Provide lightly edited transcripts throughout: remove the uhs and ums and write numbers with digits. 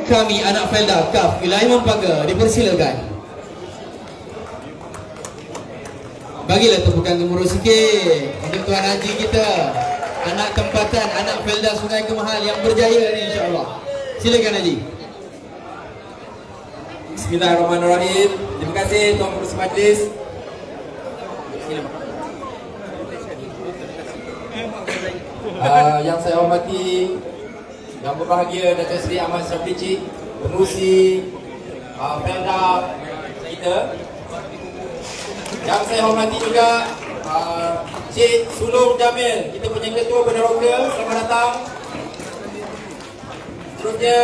kami anak Felda KAF Wilayah Mampanga dipersilakan. Bagilah tepukan gemuruh sikit untuk Tuan Haji kita, anak tempatan, anak Felda Sungai Kemahal yang berjaya ni, insya-Allah. Silakan Haji. Bismillahirrahmanirrahim. Terima kasih Tuan Pengerusi Majlis. Yang saya hormati, yang berbahagia Datuk Seri Ahmad Syafici, Pengerusi Felda kita. Yang saya hormati juga Cik Sulung Jamil, kita punya Ketua Peneroka, selamat datang. Seterusnya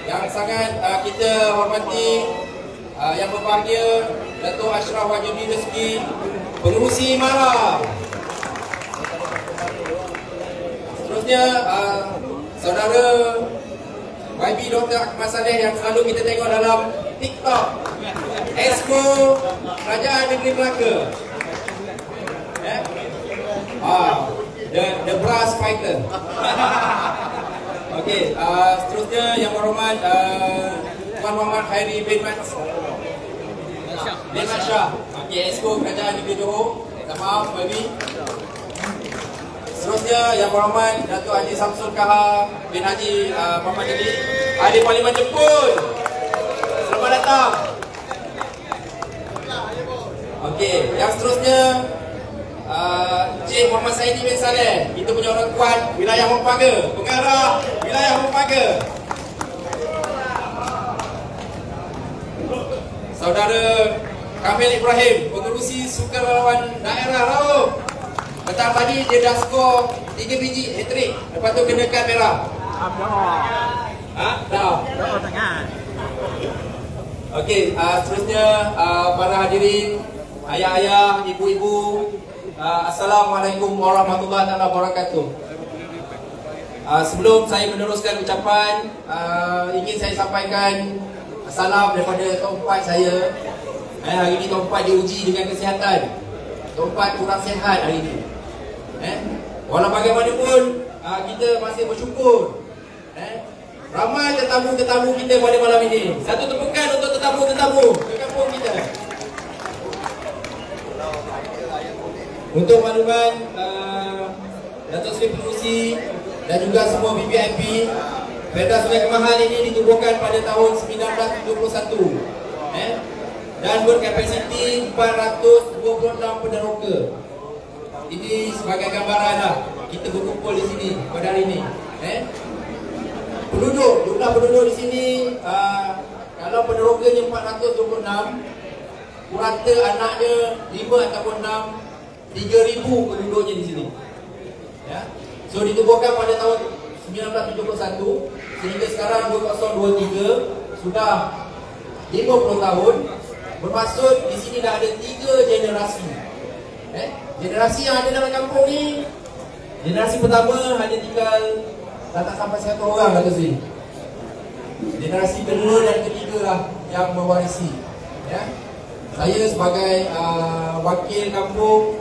yang sangat kita hormati, yang berbahagia Datuk Ashraf Wahyudi Rezeki, Pengerusi MARA. Seterusnya saudara YB Dr. Ahmad Saleh yang selalu kita tengok dalam TikTok, Exco Kerajaan Negeri Melaka, the brass fighter. Okey, seterusnya yang berhormat Tuan Muhammad Khairi bin Shah, okey, Exco Kerajaan Negeri Johor. Minta maaf YB. Seterusnya yang berhormat Datuk Haji Samsul Kahar bin Haji Muhammad Ali, Ahli Parlimen Jepun. Selamat datang. Okey, yang seterusnya Encik Muhammad Saidi bin Saleh, kita punya orang kuat wilayah Mampanga, pengarah wilayah Mampanga. Saudara Kamil Ibrahim, pengerusi Sukarelawan Daerah Raub. Petang tadi dia dah skor 3 biji hat-trick, lepas tu kena kad merah. Dah. Okey, seterusnya para hadirin, ayah-ayah, ibu-ibu, Assalamualaikum warahmatullahi wabarakatuh. Sebelum saya meneruskan ucapan, ingin saya sampaikan salam daripada tempat saya. Hari ini tempat diuji dengan kesihatan. Tempat kurang sihat hari ini. Walau bagaimanapun, kita masih bersyukur. Ramai tetamu-tetamu kita pada malam ini. Satu tepukan untuk tetamu-tetamu ke kampung kita. Untuk makluman, Datuk Seri Pengerusi dan juga semua VVIP, Felda Sungai Kemahal ini ditubuhkan pada tahun 1971 dan berkapasiti 426 peneroka. Ini sebagai gambaran lah kita berkumpul di sini pada hari ini. Jumlah penduduk di sini, kalau penerokanya 426, purata anaknya 5 ataupun 6, 3,000 penduduknya di sini. So ditubuhkan pada tahun 1971 sehingga sekarang 2023, sudah 50 tahun. Bermaksud di sini dah ada 3 generasi. Generasi yang ada dalam kampung ni, generasi pertama hanya tinggal tak sampai 1 orang kata sini. Generasi kedua dan ketiga lah yang mewarisi. Saya sebagai wakil kampung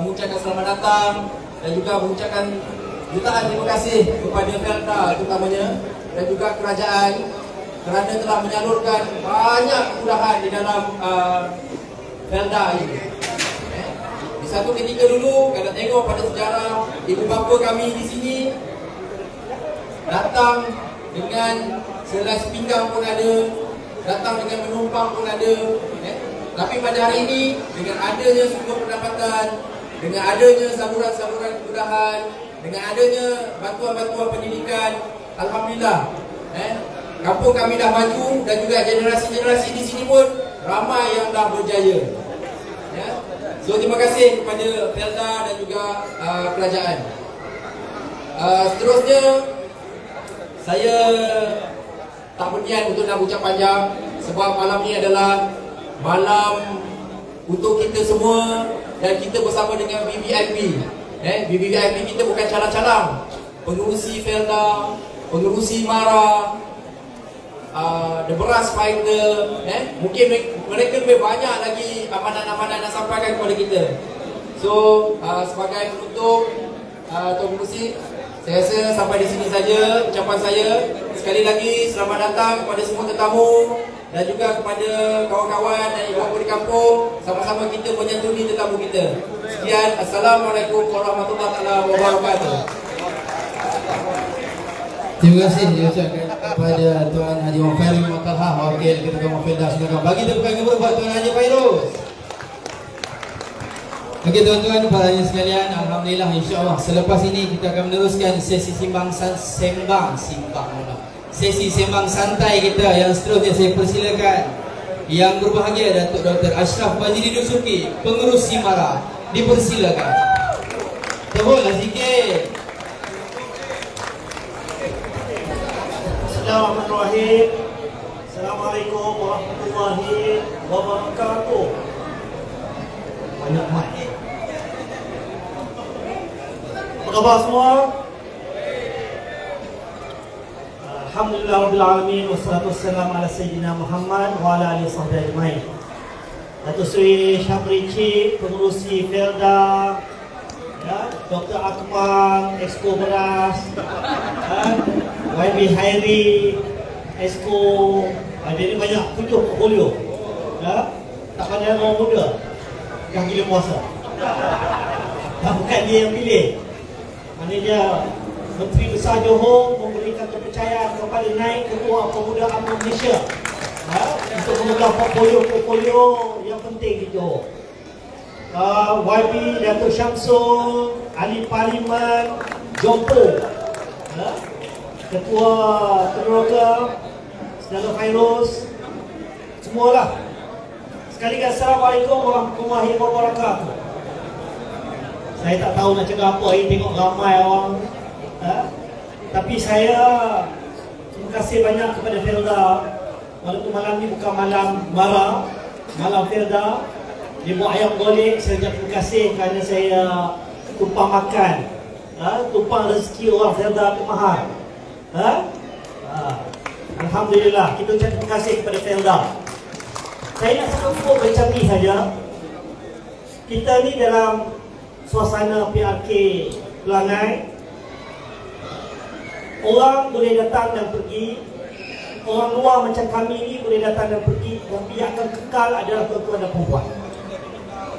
mengucapkan selamat datang dan juga mengucapkan jutaan terima kasih kepada Felda terutamanya dan juga kerajaan kerana telah menyalurkan banyak kemudahan di dalam Felda ini. Di satu ketika dulu, kalau tengok pada sejarah, ibu bapa kami di sini datang dengan selai pinggang pun ada, datang dengan menumpang pun ada. Tapi pada hari ini, dengan adanya sumber pendapatan, dengan adanya saluran-saluran kemudahan, dengan adanya bantuan-bantuan pendidikan, alhamdulillah, kampung kami dah maju dan juga generasi-generasi di sini pun ramai yang dah berjaya. So terima kasih kepada Felda dan juga kerajaan. Seterusnya, saya tak berniat untuk nak ucap panjang sebab malam ni adalah malam untuk kita semua dan kita bersama dengan VVIP. VVIP kita bukan calang-calang. Pengerusi Felda, pengerusi MARA, the brass fighter, mungkin mereka lebih banyak lagi amanat-amanat nak sampaikan kepada kita. So sebagai penutup, Tuan Pengerusi, Saya rasa sampai di sini saja ucapan saya. Sekali lagi selamat datang kepada semua tetamu dan juga kepada kawan-kawan dan ibu bapa di kampung. Sama-sama kita menyantuni tetamu kita. Sekian, Assalamualaikum warahmatullahi wabarakatuh. Terima kasih diucapkan kepada Tuan Haji Wafail Matalha, Wakil Ketua Mafilda Sungai. Bagi tepukan gebur buat Tuan Haji Fairuz. Okey tuan-tuan, para sekalian, alhamdulillah, insya-Allah selepas ini kita akan meneruskan sesi sembang santai kita. Yang seterusnya saya persilakan yang berbahagia Datuk Dr. Ashraf Majidi Dusuki, pengurus Simara, dipersilakan. Tepuklah sikit. Bismillahirrahmanirrahim. Assalamualaikum warahmatullahi wabarakatuh. Banyak mic. Apa khabar semua? Alhamdulillah rabbil alamin, wassalatu wassalamu ala sayyidina Muhammad wa ala alihi wasahbihi ajmain. Datuk Seri Syamri Cik, pengurusi Felda, ya, Dr. Akmal, Exco Beras, YB Hairi, Exco, ada ni banyak 7 portfolio. Ya, tak pandai orang muda yang gila puasa. Bukan dia yang pilih. Maknanya Menteri Besar Johor memberikan kepercayaan kepada naik Ketua Pemuda UMNO Malaysia, untuk memegang portfolio yang penting di Johor. YB Datuk Syamsul, Ahli Parlimen Johor, Ketua Tenaga, Saudara Fairuz, semualah. Sekali lagi Assalamualaikum warahmatullahi wabarakatuh. Saya tak tahu nak cakap apa hari tengok ramai orang. Tapi saya terima kasih banyak kepada Felda. Walaupun malam ni bukan malam marah, malam Felda, dia buat ayam golek. Saya ucap terima kasih kerana saya tumpang makan, tumpang rezeki orang Felda tu mahal. Alhamdulillah, kita ucap terima kasih kepada Felda. Saya nak sebut macam ni saja. Kita ni dalam suasana PRK Pelangai, orang boleh datang dan pergi. Orang luar macam kami ni boleh datang dan pergi. Tapi yang akan kekal adalah tuan-tuan dan perempuan.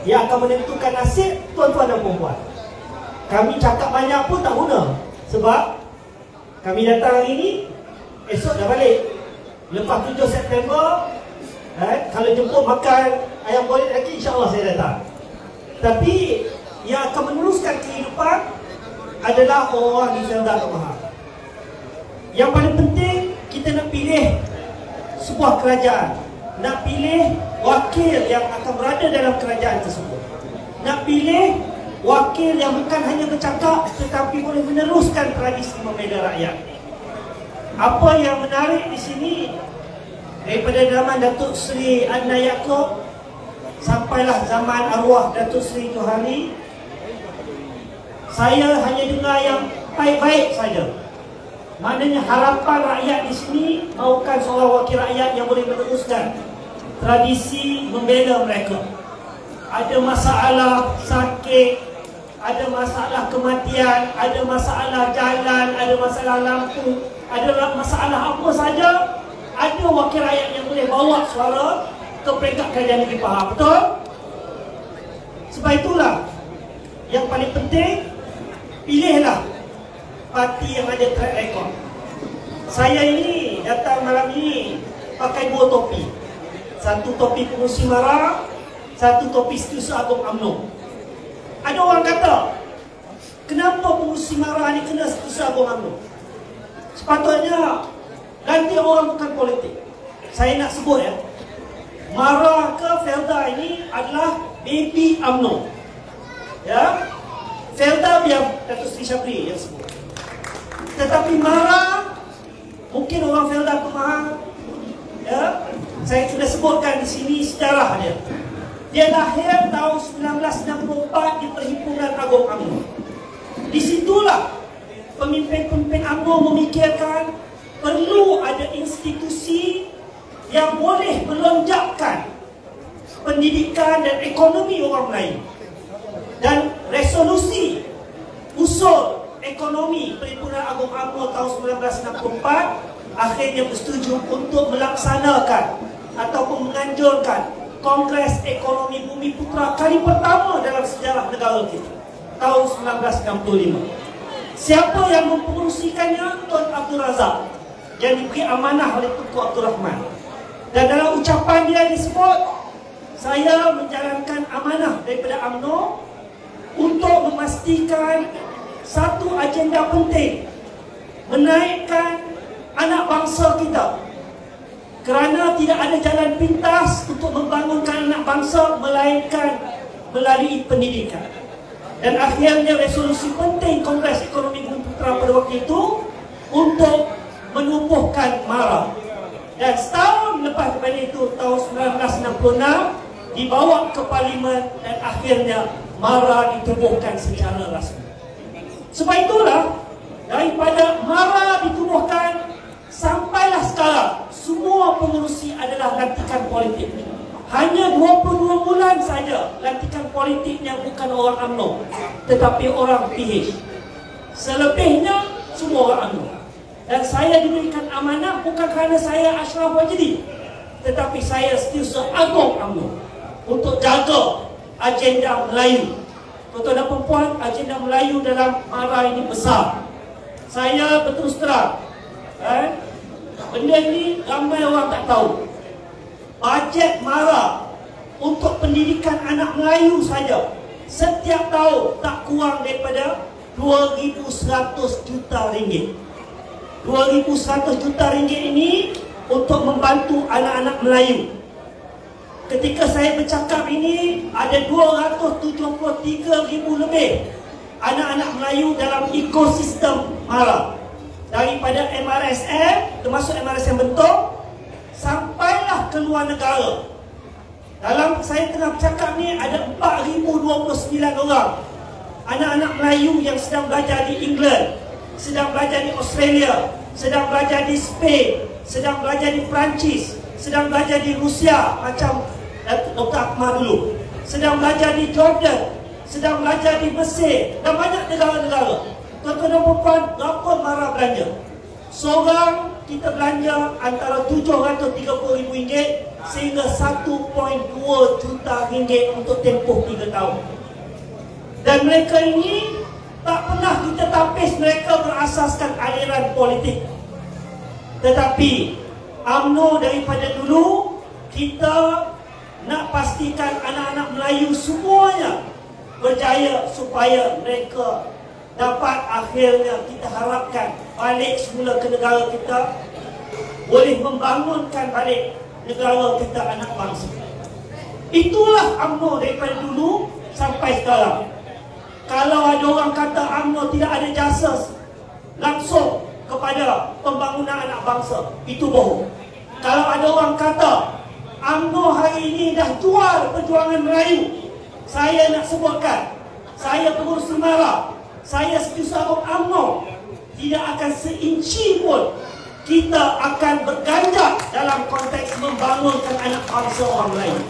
Yang akan menentukan nasib tuan-tuan dan perempuan. Kami cakap banyak pun tak guna. Sebab kami datang hari ni, esok dah balik. Lepas 7 September, kalau jemput makan ayam goreng lagi, insya-Allah saya datang. Tapi yang akan meneruskan kehidupan adalah orang di Felda Kemahar. Yang paling penting, kita nak pilih sebuah kerajaan, nak pilih wakil yang akan berada dalam kerajaan tersebut, nak pilih wakil yang bukan hanya bercakap tetapi boleh meneruskan tradisi membela rakyat. Apa yang menarik di sini, daripada zaman Datuk Seri Adnan Yaakob sampailah zaman arwah Datuk Seri Johari, saya hanya dengar yang baik-baik saja. Maknanya harapan rakyat di sini mahukan seorang wakil rakyat yang boleh meneruskan tradisi membela mereka. Ada masalah sakit, ada masalah kematian, ada masalah jalan, ada masalah lampu, ada masalah apa saja, ada wakil rakyat yang boleh bawa suara ke peringkat kerajaan negeri Pahang. Betul? Sebab itulah yang paling penting, pilihlah parti yang ada track record. Saya ini datang malam ini pakai 2 topi. Satu topi pengurusi Simara, satu topi Setiausaha Agung UMNO. Ada orang kata, kenapa pengurusi Simara ni kena Setiausaha Agung UMNO? Sepatutnya ganti orang, bukan politik. Saya nak sebut ya, Mara ke Felda ini adalah baby UMNO. Ya, Felda biar Datuk Seri Syamri yang sebut. Tetapi Mara, mungkin orang Felda Kemahar, ya, saya sudah sebutkan di sini sejarah dia. Dia lahir tahun 1964 di Perhimpunan Agung UMNO. Disitulah pemimpin-pemimpin UMNO memikirkan perlu ada institusi yang boleh melonjakkan pendidikan dan ekonomi orang Melayu. Dan resolusi usul Ekonomi Perhimpunan Agung UMNO tahun 1964 akhirnya bersetuju untuk melaksanakan ataupun menganjurkan Kongres Ekonomi Bumi Putra kali pertama dalam sejarah negara kita tahun 1965. Siapa yang mempengerusikannya? Tun Abdul Razak yang diberi amanah oleh Tunku Abdul Rahman. Dan dalam ucapan dia disebut, saya menjalankan amanah daripada UMNO untuk memastikan satu agenda penting, menaikkan anak bangsa kita, kerana tidak ada jalan pintas untuk membangunkan anak bangsa melainkan melalui pendidikan. Dan akhirnya resolusi penting Kongres Ekonomi Bumi Putra pada waktu itu untuk menumbuhkan MARA. Dan setahun lepas daripada itu, tahun 1966 dibawa ke Parlimen dan akhirnya MARA ditubuhkan secara rasmi. Sebab itulah daripada MARA ditubuhkan sampailah sekarang semua pengurusi adalah lantikan politik. Hanya 22 bulan saja lantikan politiknya bukan orang UMNO tetapi orang PH. Selebihnya semua orang UMNO. Dan saya diberikan amanah bukan kerana saya Ashraf Wajdi, tetapi saya Setiausaha Agung UMNO untuk jaga agenda Melayu. Tuan-tuan dan puan-puan, agenda Melayu dalam MARA ini besar. Saya berterus terang, benda ini ramai orang tak tahu. Bajet MARA untuk pendidikan anak Melayu saja setiap tahun tak kurang daripada 2,100 juta ringgit. 2,100 juta ringgit ini untuk membantu anak-anak Melayu. Ketika saya bercakap ini, ada 273,000 lebih anak-anak Melayu dalam ekosistem MARA. Daripada MRSM, termasuk MRSM bentuk, sampailah ke luar negara. Dalam saya tengah bercakap ni, ada 4,029 orang anak-anak Melayu yang sedang belajar di England, sedang belajar di Australia, sedang belajar di Spain, sedang belajar di Perancis, sedang belajar di Rusia macam Dr. Akmal dulu, sedang belajar di Jordan, sedang belajar di Mesir dan banyak negara-negara. Tuan-tuan dan puan, berapa MARA belanja? Seorang kita belanja antara RM730,000 sehingga RM1.2 juta untuk tempoh 3 tahun. Dan mereka ini tak pernah kita tapis mereka berasaskan aliran politik. Tetapi UMNO daripada dulu kita nak pastikan anak-anak Melayu semuanya berjaya supaya mereka dapat akhirnya kita harapkan balik semula ke negara kita, boleh membangunkan balik negara kita anak bangsa. Itulah UMNO daripada dulu sampai sekarang. Kalau ada orang kata UMNO tidak ada jasa langsung kepada pembangunan anak bangsa, itu bohong. Kalau ada orang kata UMNO hari ini dah jual perjuangan Melayu, saya nak sebutkan, saya pengurus MARA, saya Setiausaha Agung UMNO, tidak akan seinci pun kita akan berganjak dalam konteks membangunkan anak bangsa orang Melayu.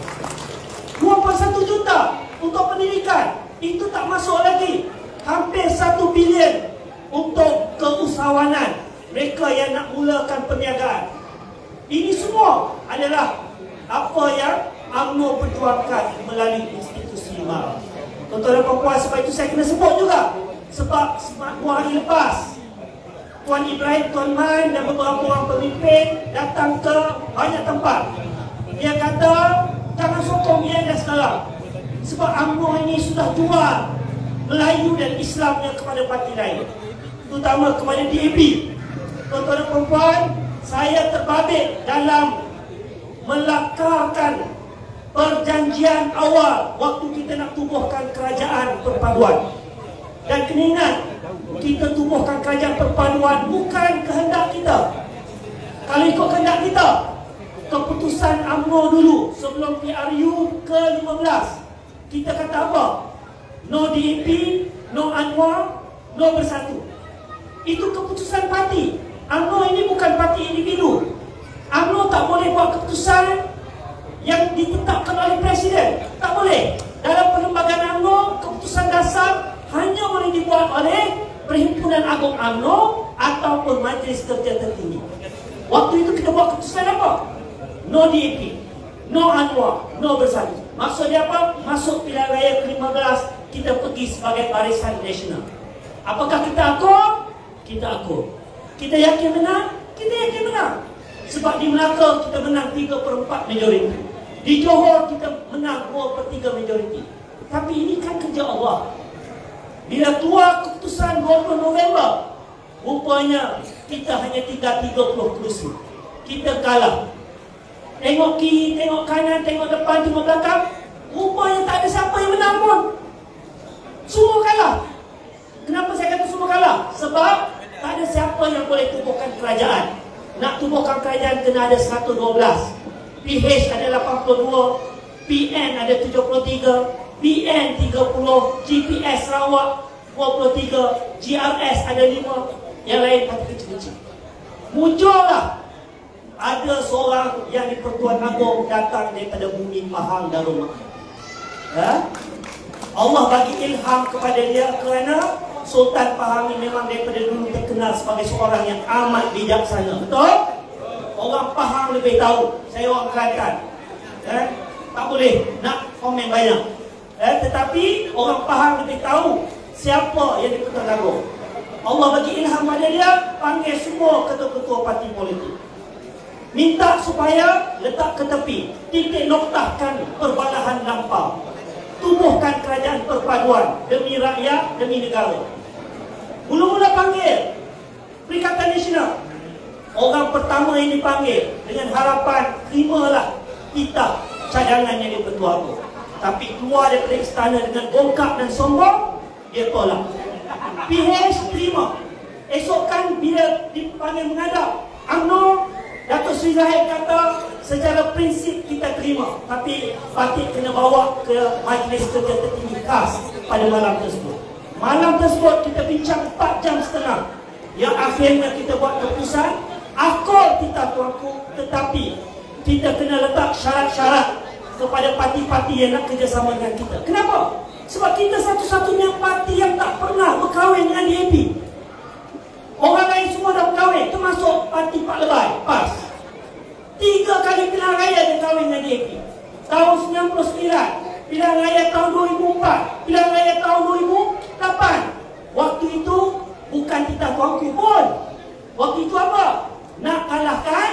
2.1 juta untuk pendidikan, itu tak masuk lagi hampir 1 bilion untuk keusahawanan mereka yang nak mulakan perniagaan. Ini semua adalah apa yang UMNO perjuangkan melalui institusi MARA. Tuan-tuan dan puan-puan, sebab itu saya kena sebut juga. Sebab 2 hari lepas Tuan Ibrahim, Tuan Man dan beberapa orang pemimpin datang ke banyak tempat. Dia kata jangan sokong dia sekarang, sebab UMNO ini sudah jual Melayu dan Islamnya kepada parti lain, terutama kepada DAP. Tuan-tuan dan puan-puan, saya terbabit dalam melakarkan perjanjian awal waktu kita nak tubuhkan kerajaan perpaduan. Dan kena ingat, kita tubuhkan kerajaan perpaduan bukan kehendak kita. Kalau ikut kehendak kita, keputusan UMNO dulu sebelum PRU ke-15, kita kata apa? No DAP, no Anwar, no Bersatu. Itu keputusan parti. UMNO ini bukan parti individu. UMNO tak boleh buat keputusan yang ditetapkan oleh Presiden. Tak boleh. Dalam perlembagaan UMNO, keputusan dasar hanya boleh dibuat oleh Perhimpunan UMNO ataupun Majlis Kerja Tertinggi. Waktu itu kita buat keputusan apa? No DAP, no Anwar, no Bersatu. Maksudnya apa? Masuk pilihan raya ke-15, kita pergi sebagai Barisan Nasional. Apakah kita akur? Kita akur. Kita yakin menang? Kita yakin menang. Sebab di Melaka kita menang 3/4 majoriti. Di Johor kita menang 2/3 majoriti. Tapi ini kan kerja Allah. Bila keluar keputusan 20 November, rupanya kita hanya tinggal 30 kursi. Kita kalah. Tengok kiri, tengok kanan, tengok depan, tengok belakang, rupanya tak ada siapa yang menang pun. Semua kalah. Kenapa saya kata semua kalah? Sebab tak ada siapa yang boleh tubuhkan kerajaan. Nak tubuhkan kerajaan kena ada 112. PH ada 82, PN ada 73, PN 30, GPS Sarawak 23, GRS ada 5, yang lain parti kecil-kecil. Muncullah ada seorang yang di Pertuan Agong datang daripada bumi Pahang Darul Makan. Allah bagi ilham kepada dia kerana Sultan Pahang ini memang daripada dulu terkenal sebagai seorang yang amat bijaksana. Betul? Orang Pahang lebih tahu. Saya orang Kelantan. Tak boleh nak komen banyak. Tetapi orang Pahang lebih tahu siapa yang di Pertuan Agong. Allah bagi ilham pada dia, panggil semua ketua-ketua parti politik. Minta supaya letak ke tepi, titik noktahkan perbalahan lampau. Tubuhkan kerajaan perpaduan demi rakyat, demi negara. Mula-mula panggil Perikatan Nasional. Orang pertama yang dipanggil dengan harapan terimalah kita cadangan yang dipertuakan. Tapi keluar daripada istana dengan bongkak dan sombong, dia tolak. PH terima. Esok kan bila dipanggil menghadap UMNO, Datuk Seri Zahid kata secara prinsip kita terima, tapi parti kena bawa ke Majlis Kerja Tertinggi khas pada malam tersebut. Malam tersebut kita bincang 4 jam setengah. Yang akhirnya kita buat keputusan akur kita tuanku, tetapi kita kena letak syarat-syarat kepada parti-parti yang nak kerjasama dengan kita. Kenapa? Sebab kita satu-satunya parti yang tak pernah berkahwin dengan DAP. Orang lain semua dah berkahwin, termasuk parti Pak Lebay, PAS. 3 kali pilihan raya dia kahwin dengan DAP. Tahun 99, pilihan raya tahun 2004, pilihan raya tahun 2008. Waktu itu bukan kita tuanku pun. Waktu itu apa? Nak kalahkan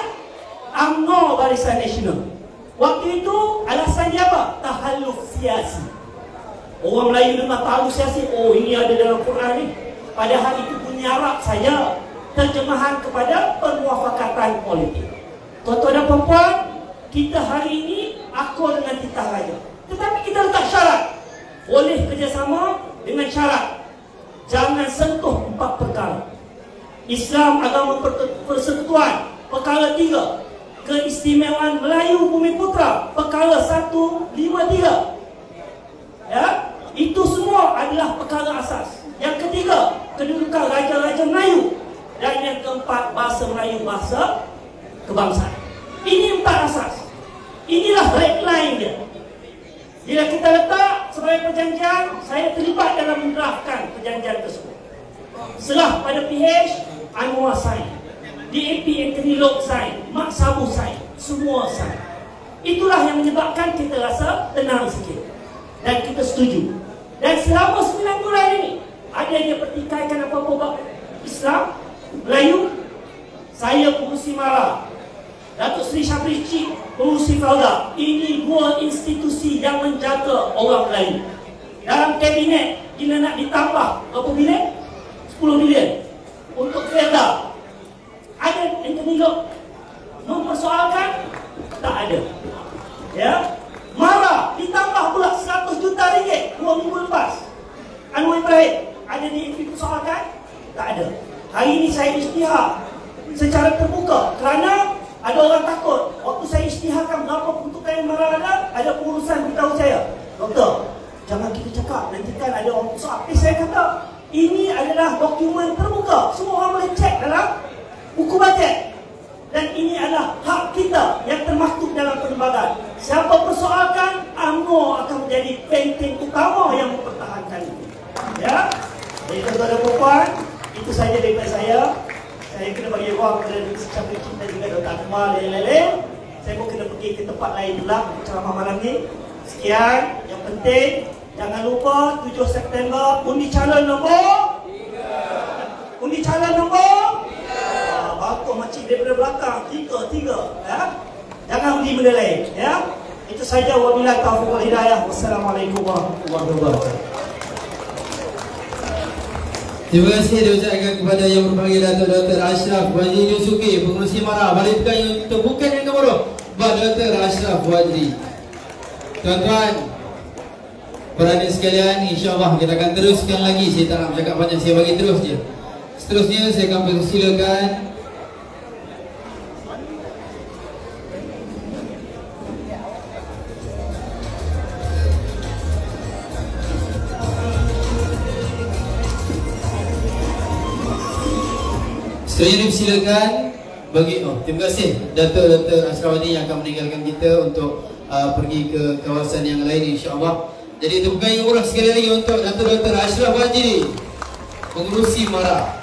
UMNO Barisan Nasional. Waktu itu alasan dia apa? Tahalluf siasi. Orang Melayu dengar tahalluf siasi, oh ini ada dalam Quran ni. Padahal itu bunyi Arab saja, terjemahan kepada permuafakatan politik. Tuan-tuan dan puan-puan, kita hari ini akur dengan titah raja. Tetapi kita letak syarat. Boleh kerjasama dengan syarat jangan sentuh 4 perkara. Islam, agama persekutuan, perkara 3. Keistimewaan Melayu Bumi Putra, perkara 153. Ya, itu semua adalah perkara asas. Yang ketiga, kedudukan Raja-Raja Melayu. Dan yang keempat, bahasa Melayu, bahasa kebangsaan. Ini 4 asas. Inilah red line dia. Bila kita letak sebagai perjanjian, saya terlibat dalam mendraftkan perjanjian tersebut. Serah pada PH, Anwar sign, DAP Anthony Loke sign, Mak Sabu sign, semua sign. Itulah yang menyebabkan kita rasa tenang sikit. Dan kita setuju. Dan selama 9 bulan ini, ada yang pertikaikan apa-apa bab Islam, Melayu. Saya pengurusi MARA, Datuk Seri Syafri Cik pengurusi Fauda. Ini 2 institusi yang menjaga orang Melayu. Dalam kabinet, bila nak ditambah berapa bilion? 10 bilion untuk kereta. Ada Anthony Loke mempersoalkan? Tak ada. Ya, MARA ditambah pula 100 juta ringgit 2 minggu lepas. Anwar Ibrahim ada dipersoalkan? Tak ada. Hari ini saya isytihar secara terbuka kerana ada orang takut. Waktu saya isytiharkan berapa peruntukan yang MARA ada pengurusan beritahu saya, doktor, jangan kita cakap, nanti kan ada orang soal. Saya kata, ini adalah dokumen terbuka. Semua orang boleh cek dalam buku bajet. Dan ini adalah hak kita yang termaktub dalam perlembagaan. Siapa persoalkan, UMNO akan menjadi benteng utama yang mempertahankan itu. Ya, jadi tuan-tuan dan puan, Itu saja daripada saya. Saya kena bagi ruang kepada siapa kita juga Dr. Akmal dan lain-lain. Saya pun kena pergi ke tempat lain pula untuk ceramah malam ni. Sekian. Yang penting, jangan lupa 7 September undi calon nombor 3. Undi calon nombor 3. Bagus makcik daripada belakang. 3 ya. Jangan undi benda lain ya. Itu saja. Wabillahi taufiq wal hidayah. Wassalamualaikum warahmatullahi wabarakatuh. Terima kasih diucapkan kepada yang berbahagia Datuk Dr. Ashraf Wajri Yusuki, Pengerusi Mara. Balik bukan yang terbuka yang nombor Dr. Ashraf Wajri. Tuan-tuan, peranan sekalian, insyaAllah kita akan teruskan lagi. Saya tak nak bercakap panjang, saya bagi terus je. Seterusnya saya akan persilakan saya dipersilakan bagi terima kasih Dr. Ashraf Wajri yang akan meninggalkan kita untuk pergi ke kawasan yang lain insya-Allah. Jadi tepukan yang murah sekali lagi untuk Dr. Ashraf Wajri, Pengerusi Mara.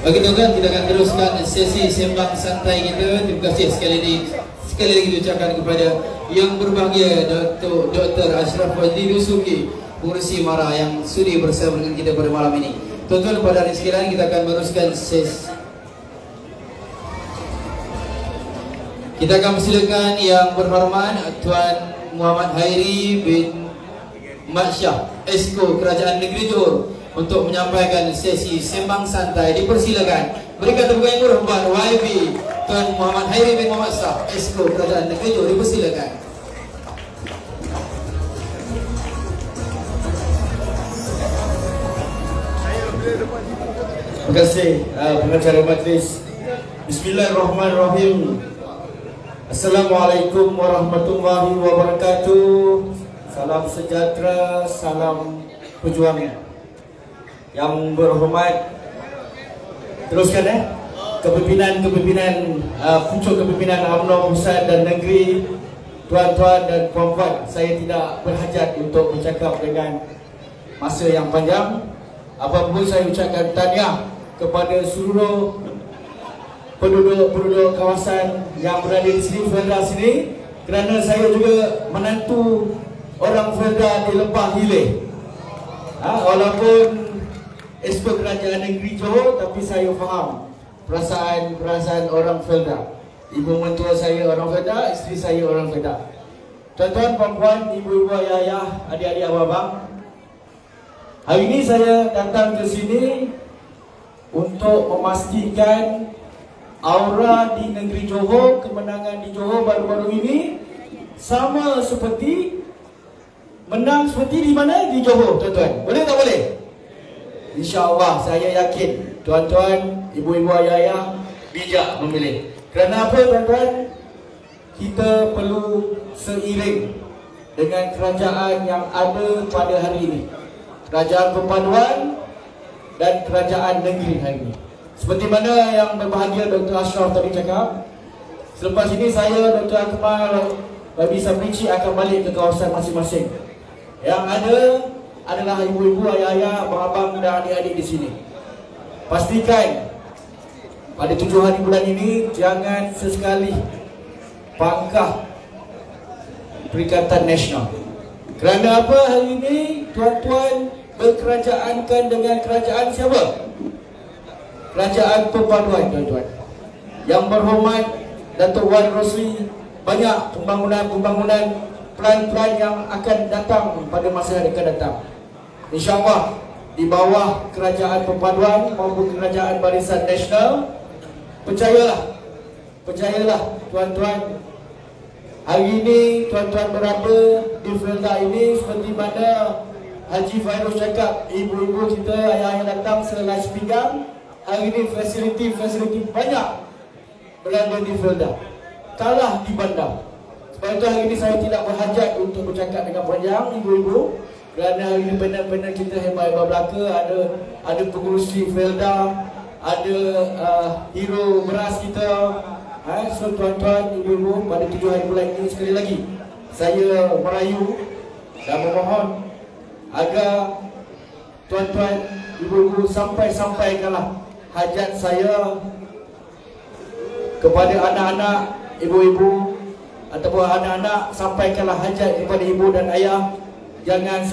Bagi tuan-tuan, kita akan teruskan sesi sembang santai kita. Terima kasih sekali lagi diucapkan kepada yang berbahagia Dr. Ashraf Wajri Yusuki, Pengerusi Mara yang sudi bersama dengan kita pada malam ini. Tuan-tuan, pada hari sekalian kita akan meneruskan sesi. Kita akan persilakan yang berhormat Tuan Muhammad Hairi bin Mat Syah, Esko Kerajaan Negeri Johor, untuk menyampaikan sesi sembang santai. Dipersilakan. Berikan tepukan yang berhormat YB Tuan Muhammad Hairi bin Muhammad Syah, Esko Kerajaan Negeri Johor. Dipersilakan. Terima kasih pengacara majlis. Bismillahirrahmanirrahim. Assalamualaikum warahmatullahi wabarakatuh. Salam sejahtera, salam perjuangan. Yang berhormat, teruskan kepimpinan pucuk kepimpinan UMNO Pusat dan Negeri, tuan-tuan dan puan-puan, saya tidak berhajat untuk bercakap dengan masa yang panjang. Apapun saya ucapkan tahniah kepada seluruh penduduk kawasan yang berada di sini, Felda sini, kerana saya juga menantu orang Felda di Lembah Hilir. Walaupun Esko Kerajaan Negeri Johor, tapi saya faham perasaan orang Felda. Ibu mentua saya orang Felda, isteri saya orang Felda. Tuan-tuan, puan-puan, ibu-ibu, ayah, adik-adik, abang-abang, hari ini saya datang ke sini untuk memastikan aura di negeri Johor, kemenangan di Johor baru-baru ini sama seperti menang seperti di mana? Di Johor, tuan-tuan. Boleh tak boleh? InsyaAllah saya yakin tuan-tuan, ibu-ibu, ayah bijak memilih. Kerana apa, tuan-tuan? Kita perlu seiring dengan kerajaan yang ada pada hari ini, kerajaan perpaduan dan kerajaan negeri hari ini. Seperti mana yang berbahagia Dr. Ashraf tadi cakap, selepas ini saya, Dr. Akmal, Babi Sabrici akan balik ke kawasan masing-masing. Yang ada adalah ibu-ibu, ayah-ayah, abang-abang dan adik-adik di sini. Pastikan pada 7 hari bulan ini jangan sesekali pangkah Perikatan Nasional. Kerana apa hari ini tuan-tuan berkerajaankan dengan kerajaan siapa? Kerajaan perpaduan, tuan-tuan. Yang berhormat Datuk Wan Rosli, banyak pembangunan plan-plan yang akan datang pada masa yang akan datang. InsyaAllah di bawah kerajaan perpaduan maupun kerajaan Barisan Nasional. Percayalah tuan-tuan, hari ini tuan-tuan berada di Felda ini seperti mana Haji Fairuz cakap, ibu-ibu kita, ayah yang datang selai sepinggang. Hari ini fasiliti banyak berada di Felda. kalah di bandar. Sebab itu hari ini saya tidak berhajat untuk bercakap dengan panjang, ibu-ibu, kerana hari ini panel-panel kita hebat-hebat belaka. Ada pengurusi Felda, ada hero beras kita. So tuan-tuan, ibu-ibu, pada 7 hari bulan ini sekali lagi saya merayu dan memohon agar tuan-tuan, ibu-ibu sampaikanlah hajat saya kepada anak-anak, ibu-ibu ataupun anak-anak. Sampaikanlah hajat kepada ibu dan ayah. Jangan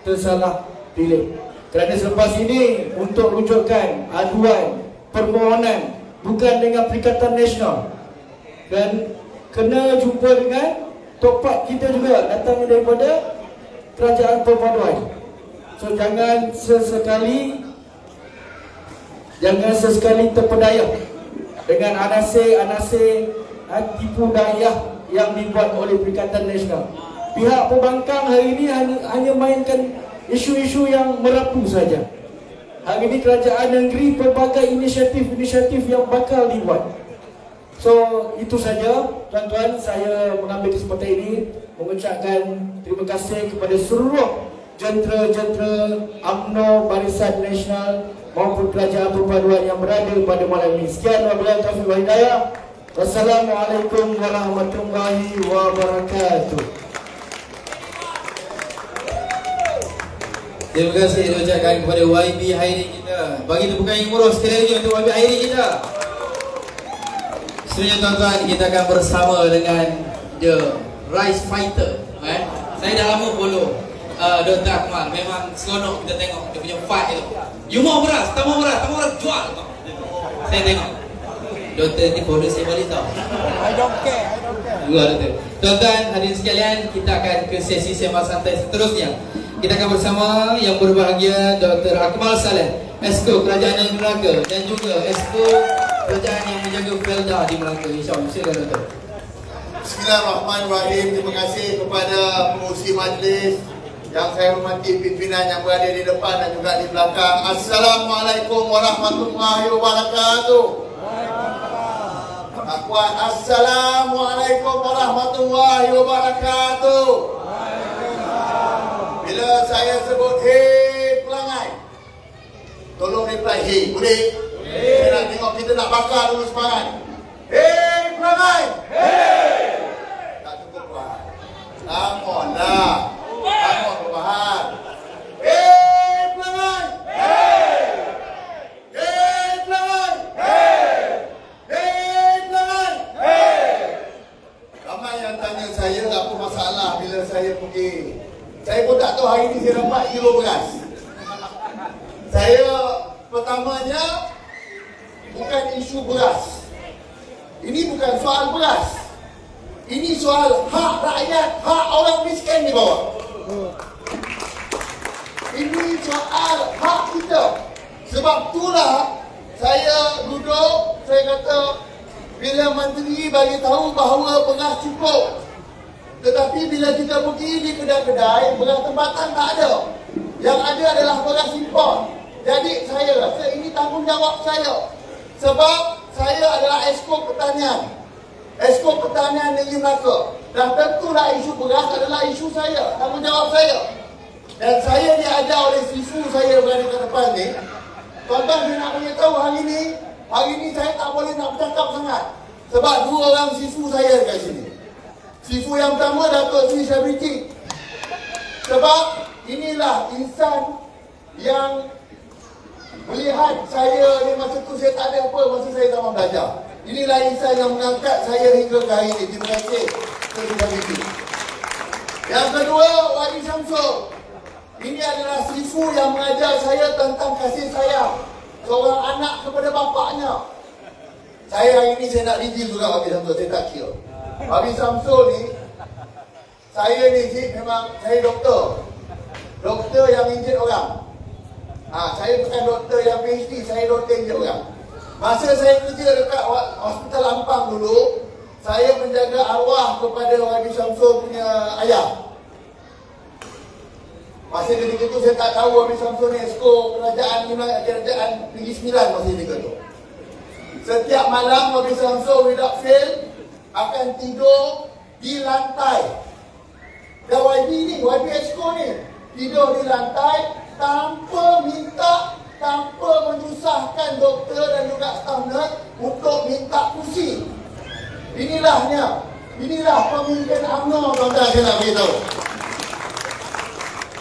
tersalah pilih. Kerana selepas ini untuk rujukkan aduan, permohonan bukan dengan Perikatan Nasional, dan kena jumpa dengan topak kita juga datang daripada Kerajaan Perpaduan. So jangan sesekali terpedaya dengan anasir tipu daya yang dibuat oleh Perikatan Nasional. Pihak pembangkang hari ini hanya mainkan isu-isu yang merapu saja. Hari ini kerajaan negeri pelbagai inisiatif yang bakal dibuat. So itu saja tuan-tuan, saya mengambil kesempatan ini mengucapkan terima kasih kepada seluruh jentera-jentera UMNO Barisan Nasional maupun Kerajaan Perpaduan yang berada pada malam ini. Sekian, wabillahi taufiq wal hidayah. Wassalamualaikum warahmatullahi wabarakatuh. Terima kasih diucapkan kepada YB Hairi kita. Bagi tepukan yang murah sekali lagi untuk YB Hairi kita. Sebenarnya tuan-tuan, kita akan bersama dengan The Rise Fighter. Saya dah lama follow Dr. Akmal. Memang seronok kita tengok dia punya fight itu. You mau beras, tak mau beras, jual. Saya tengok Doktor ni follow saya balik tau. I don't care. Dua Doktor. Tuan-tuan, hadirin sekalian, kita akan ke sesi sembang santai seterusnya. Kita akan bersama yang berbahagia Dr. Akmal Saleh, Esko Kerajaan yang Melaka, dan juga Esko Kerajaan yang menjaga Felda di Melaka. InsyaAllah, silakan Dr. Bismillahirrahmanirrahim. Terima kasih kepada pengurusi majlis yang saya hormati, pimpinan yang berada di depan dan juga di belakang. Assalamualaikum warahmatullahi wabarakatuh. Akhwat, Assalamualaikum warahmatullahi wabarakatuh. Bila saya sebut hei pelangai, tolong reply hei, boleh? Saya nak tengok kita nak bakar dulu semangat. Hei pelangai, hei. Tak cukup kuat. Come on lah. Come on perlahan. Hei pelangai, hei. Hei pelangai, hei. Hei pelangai, hei. Ramai yang tanya saya apa masalah bila saya pergi. Saya pun tak tahu hari ini saya dapat kilo beras. Saya pertamanya bukan isu beras. Ini bukan soal beras. Ini soal hak rakyat, hak orang miskin di bawah. Ini soal hak kita. Sebab itulah saya duduk, saya kata bila menteri bagi tahu bahawa beras cukup. Tetapi bila kita pergi di kedai-kedai, beras tempatan tak ada. Yang ada adalah beras import. Jadi saya rasa ini tanggungjawab saya. Sebab saya adalah Esko Pertanian. Esko Pertanian Negeri Melaka. Dan tentulah isu beras adalah isu saya, tanggungjawab saya. Dan saya diajar oleh sifu saya berada ke depan ni. Tuan-tuan, saya nak beritahu hari ini saya tak boleh nak bercakap sangat. Sebab dua orang sifu saya dekat sini. Sifu yang pertama Datuk Seri Syabriti. Sebab inilah insan yang melihat saya di masa tu saya tak ada apa masa saya zaman belajar. Inilah insan yang mengangkat saya hingga ke hari ini. Terima kasih Datuk Syabriti. Yang kedua, Wadi Samsul. Ini adalah sifu yang mengajar saya tentang kasih sayang seorang anak kepada bapaknya. Saya hari ini saya nak review juga Wadi Samsul, saya tak kira. Wadi Samsul ni, saya ni memang saya doktor. Doktor yang injek orang. Saya bukan doktor yang PhD, saya doktor injek orang. Masa saya kerja dekat Hospital Ampang dulu, saya menjaga arwah kepada Wadi Samsul punya ayah. Masa ketika itu saya tak tahu Wadi Samsul ni Esko Kerajaan Negeri Sembilan masa ketika itu. Setiap malam Wadi Samsul without fail akan tidur di lantai. Dan YB ni, YB Exco ni tidur di lantai tanpa minta, tanpa menyusahkan doktor dan juga staf nurse untuk minta kursi. Inilah pemimpin UMNO, tuan-tuan, saya nak beritahu.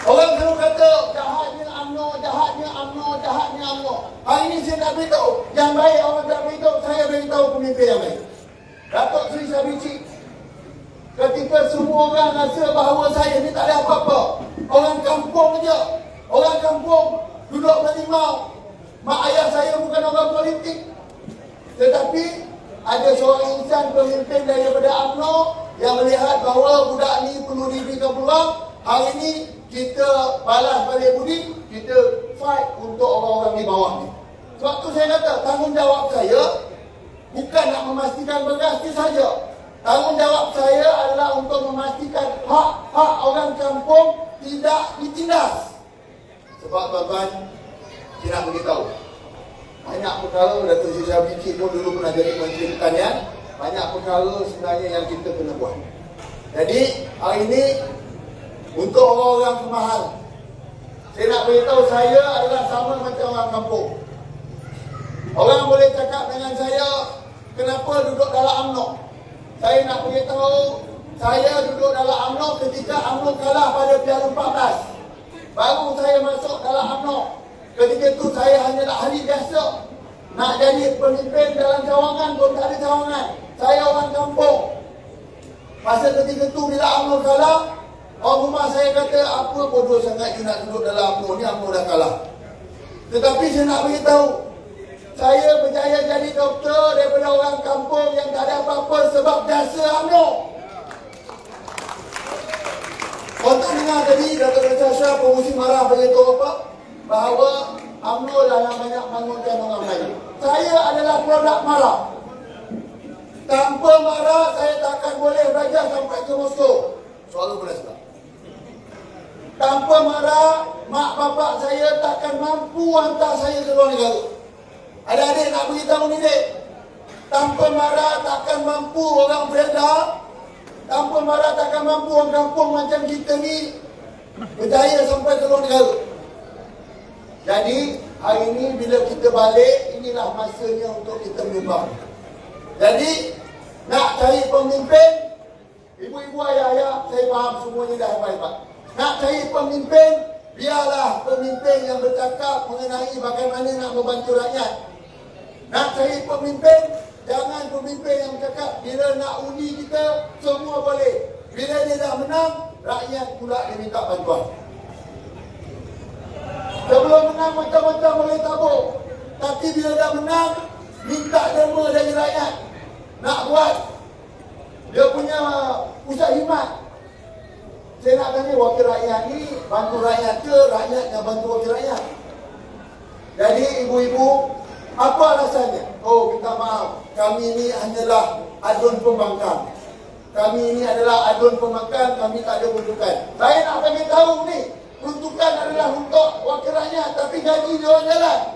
Orang selalu kata jahatnya UMNO, jahatnya UMNO, jahatnya UMNO. Hari ini saya nak beritahu, yang baik orang tak beritahu, saya beritahu pemimpin yang baik. Datuk Seri Sabici, ketika semua orang rasa bahawa saya ni tak ada apa-apa, orang kampung je, orang kampung duduk melimau, mak ayah saya bukan orang politik, tetapi ada seorang insan pemimpin daripada UMNO yang melihat bahawa budak ni perlu diberikan peluang. Hari ini kita balas balik budi, kita fight untuk orang-orang di bawah ni. Sebab tu saya kata tanggungjawab saya bukan nak memastikan berganti saja. Tanggungjawab saya adalah untuk memastikan hak-hak orang kampung tidak ditindas. Sebab tuan-tuan, saya nak beritahu, banyak perkara Datuk Seri Sabici pun dulu pernah jadi Menteri Pertanian. Banyak perkara sebenarnya yang kita kena buat. Jadi hari ini untuk orang-orang kemahal, saya nak beritahu saya adalah sama macam orang kampung. Orang boleh cakap dengan saya, kenapa duduk dalam UMNO? Saya nak beritahu, saya duduk dalam UMNO ketika UMNO kalah pada Piala 14. Baru saya masuk dalam UMNO. Ketika itu saya hanyalah ahli biasa. Nak jadi pemimpin dalam cawangan pun tak ada cawangan. Saya orang kampung. Masa ketika itu bila UMNO kalah, orang rumah saya kata, apa bodoh sangat you nak duduk dalam UMNO ni, UMNO dah kalah. Tetapi saya nak beritahu, saya berjaya jadi doktor daripada orang kampung yang tak ada apa-apa sebab jasa UMNO. Kau tak dengar tadi Datuk Natasha Pengurusi marah beritahu apa? Bahawa UMNO lah yang banyak bangunkan orang lain. Saya adalah produk marah. Tanpa marah saya takkan boleh belajar sampai ke Moskow. Soalan boleh sebab. Tanpa marah, mak bapak saya takkan mampu hantar saya ke luar negara. Adik-adik nak beritahu ni dek, tanpa marah takkan mampu orang Felda, tanpa marah takkan mampu orang kampung macam kita ni berjaya sampai ke luar negara. Jadi hari ini bila kita balik, inilah masanya untuk kita menyumbang. Jadi nak cari pemimpin, ibu-ibu, ayah-ayah, saya faham semuanya dah hebat-hebat. Nak cari pemimpin, biarlah pemimpin yang bercakap mengenai bagaimana nak membantu rakyat. Nak cari pemimpin, jangan pemimpin yang bercakap bila nak undi kita, semua boleh. Bila dia dah menang, rakyat pula dia minta bantuan. Sebelum menang macam-macam boleh tabur, tapi bila dah menang, minta derma dari rakyat. Nak buat dia punya pusat khidmat. Saya nak tanya, wakil rakyat ni bantu rakyat ke rakyat yang bantu wakil rakyat? Jadi ibu-ibu, apa alasannya? Oh, minta maaf, kami ini hanyalah adun pembangkang. Kami ini adalah adun pembangkang, kami tak ada peruntukan. Saya nak bagi tahu ni, peruntukan adalah untuk wakil rakyat, tapi gaji dia orang jalan.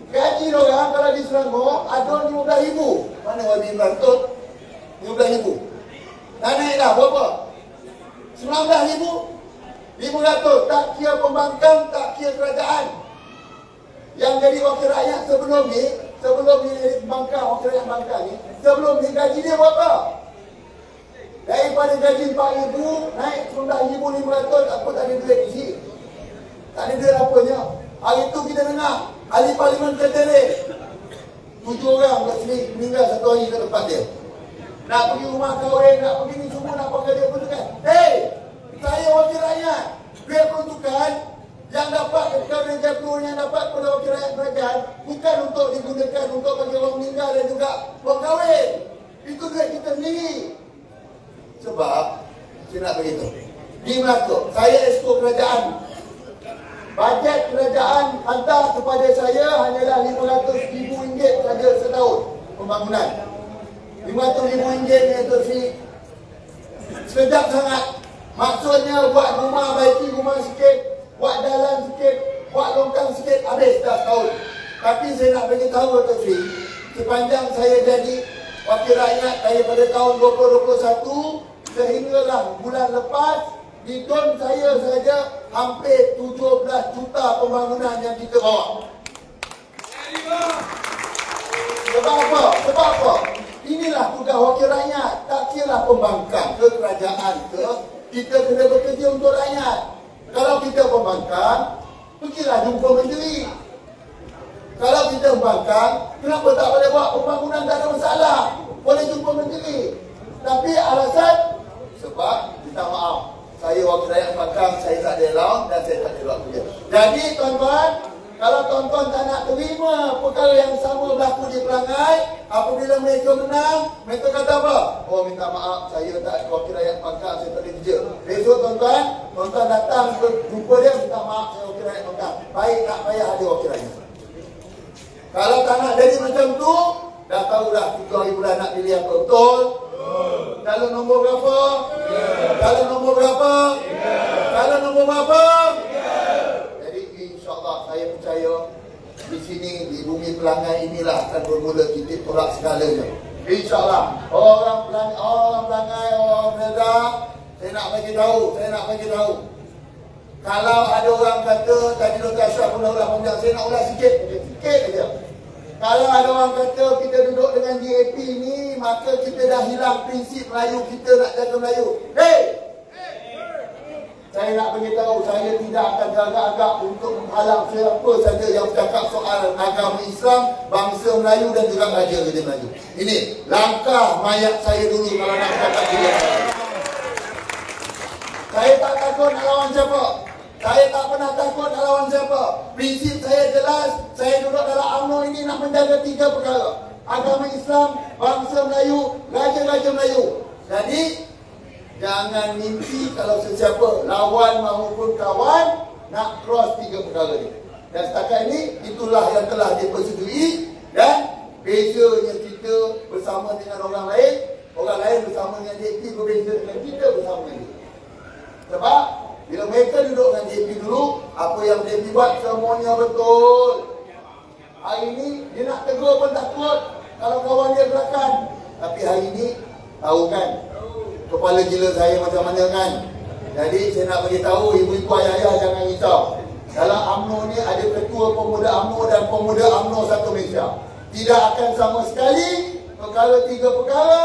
Gaji dia orang kalau di Selangor adun 15,000. Mana Wadi Imran? 15,000. Dah naik dah berapa? 19,500. Tak kira pembangkang, tak kira kerajaan. Yang jadi wakil rakyat sebelum ni jadi pembangkang, wakil rakyat pembangkang ni, sebelum ni gaji dia berapa? Daripada gaji 4,000 naik 19,500. Apa tak ada duit isi? Tak ada duit apanya. Hari tu kita dengar ahli parlimen Keterik 7 orang kat sini meninggal 1 hari ke depan dia. Nak pergi rumah kahwin, nak pergi ni semua nak pakai duit peruntukan. Hei, saya wakil rakyat. Duit peruntukan yang dapat kerana jatuh yang dapat pada wakil rakyat kerajaan bukan untuk digunakan untuk bagi orang meninggal dan juga orang kahwin. Itu duit kita sendiri. Sebab saya nak beritahu, di Melaka saya exco kerajaan. Bajet kerajaan hantar kepada saya hanyalah RM500,000 saja setahun pembangunan. RM500,000 ni itu sekejap sangat. Maksudnya buat rumah, baiki rumah sikit, buat jalan sikit, buat longkang sikit, habis dah setahun. Tapi saya nak bagi tahu Datuk Seri, sepanjang saya jadi Wakil Rakyat daripada tahun 2021 sehinggalah bulan lepas, di DON saya saja hampir 17 juta pembangunan yang kita bawa. Sebab apa? Sebab apa? Inilah tugas wakil rakyat. Tak kira pembangkang ke kerajaan ke, kita kena bekerja untuk rakyat. Kalau kita pembangkang, pergilah jumpa menteri. Kalau kita pembangkang, kenapa tak boleh buat pembangunan? Tak ada masalah, boleh jumpa menteri. Tapi alasan, sebab minta maaf, saya wakil rakyat pembangkang, saya tak ada allowance dan saya tak ada buat kerja. Jadi tuan-tuan, kalau tuan-tuan tak nak terima perkara yang sama berlaku di Pelangai, apabila mereka menang, mereka kata apa? Oh, minta maaf, saya tak wakil rakyat pangkal, saya tak ada kerja. Besok tuan-tuan datang jumpa dia, minta maaf, saya wakil rakyat pangkal. Baik, tak payah ada wakil rakyat. Kalau tak nak jadi macam tu, dah tahu dah 3 hari bulan nak pilih apa? Betul? Calon nombor berapa? Calon nombor berapa? Calon nombor berapa? Saya percaya di sini, di bumi Pelangai inilah akan bermula titik tolak segalanya. InsyaAllah. Orang Pelangai, orang Melda, saya nak bagi tahu. Kalau ada orang kata, tadi Dr. Ashraf ulang panjang, saya nak ulang sikit aja. Kalau ada orang kata kita duduk dengan JAP ni, maka kita dah hilang prinsip Melayu, kita nak jaga Melayu. Saya nak beritahu, saya tidak akan agak-agak untuk menghalang siapa saja yang bercakap soal agama Islam, bangsa Melayu dan juga Raja Kerajaan Melayu. Ini langkah mayat saya dulu kalau nak cakap dia. Saya tak takut nak lawan siapa. Saya tak pernah takut nak lawan siapa. Prinsip saya jelas, saya duduk dalam UMNO ini nak menjaga 3 perkara. Agama Islam, bangsa Melayu, Raja Melayu. Jadi jangan mimpi kalau sesiapa lawan maupun kawan nak cross 3 perkara ni. Dan setakat ini, itulah yang telah dipersetujui. Dan bezanya kita bersama dengan orang lain bersama dengan JP berbeza dengan kita bersama dengan dia. Sebab bila mereka duduk dengan JP dulu, apa yang JP buat semuanya betul. Hari ini dia nak tegur pun takut kalau kawan dia gerakan. Tapi hari ini tahu kan kepala gila saya macam mana kan. Jadi saya nak beritahu ibu-ibu ayah-ayah jangan risau. Dalam UMNO ni ada ketua pemuda UMNO dan pemuda UMNO satu Malaysia. Tidak akan sama sekali perkara 3 perkara.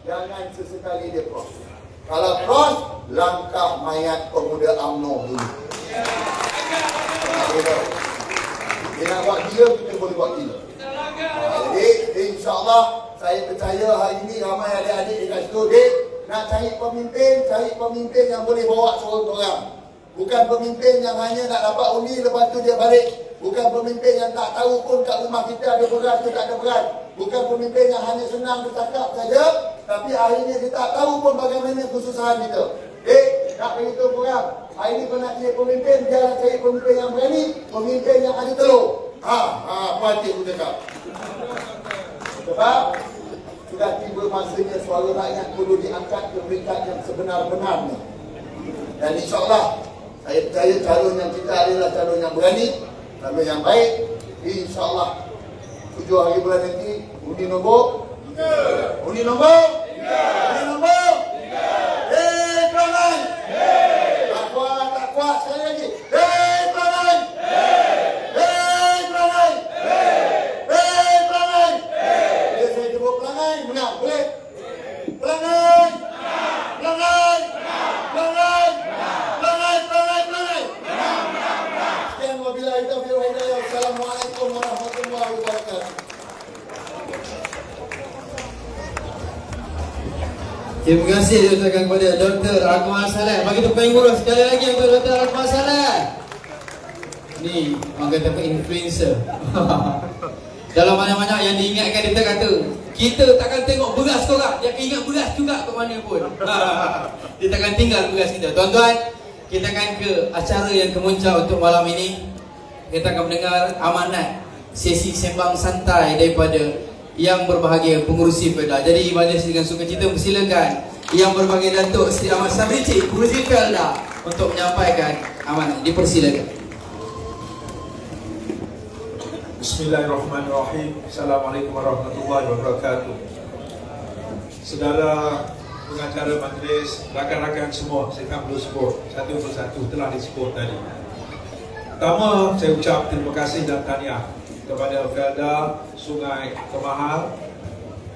Jangan sesekali dia cross. Kalau cross, langkah mayat pemuda UMNO dulu. Dia nak buat gila, kita boleh buat gila. Jadi insyaAllah saya percaya hari ini ramai adik-adik di kat situ. Nak cari pemimpin yang boleh bawa seorang-seorang. Bukan pemimpin yang hanya nak dapat undi lepas tu dia balik. Bukan pemimpin yang tak tahu pun kat rumah kita ada beras ke tak ada beras. Bukan pemimpin yang hanya senang bercakap saja, tapi akhirnya dia tak tahu pun bagaimana kesusahan kita. Nak beritahu korang, hari ini kau nak cari pemimpin, jangan cari pemimpin yang berani, pemimpin yang ada telur. Apa hati aku cakap. Sebab sudah tiba masanya suara rakyat perlu diangkat ke peringkat yang sebenar-benarnya. Dan insyaAllah saya percaya calon yang kita adalah calon yang berani, calon yang baik. InsyaAllah 7 hari bulan nanti undi nombor 3. Undi nombor 3. Undi nombor 3. Pelangai. Tak kuat sekali lagi. Pelangai. Pelangai. Pelangai. Bila saya jemput Pelangai, menang. Boleh? Pelangai. Pelangai. Pelangai. Pelangai. Pelangai. Sekian wabillahi taufiq wal hidayah. Assalamualaikum warahmatullahi wabarakatuh. Terima kasih diucapkan kepada Dr. Akmal Saleh. Bagi tepuk tangan sekali lagi untuk Dr. Akmal Saleh. Ni orang kata apa, influencer. Dalam banyak-banyak yang diingatkan dia kata, kita takkan tengok beras korang, dia akan ingat beras juga ke mana pun. Dia takkan tinggal beras kita. Tuan-tuan, kita akan ke acara yang kemuncak untuk malam ini. Kita akan mendengar amanat sesi sembang santai daripada yang berbahagia pengurusi Felda. Jadi majlis dengan sukacita persilakan yang berbahagia Datuk Seri Ahmad Sabri Cik, pengurusi Felda, untuk menyampaikan amanat. Dipersilakan. Bismillahirrahmanirrahim. Assalamualaikum warahmatullahi wabarakatuh. saudara pengacara majlis, rakan-rakan semua, saya tak perlu sebut satu persatu, telah disebut tadi. Pertama, saya ucap terima kasih dan tahniah kepada Felda Sungai Kemahal.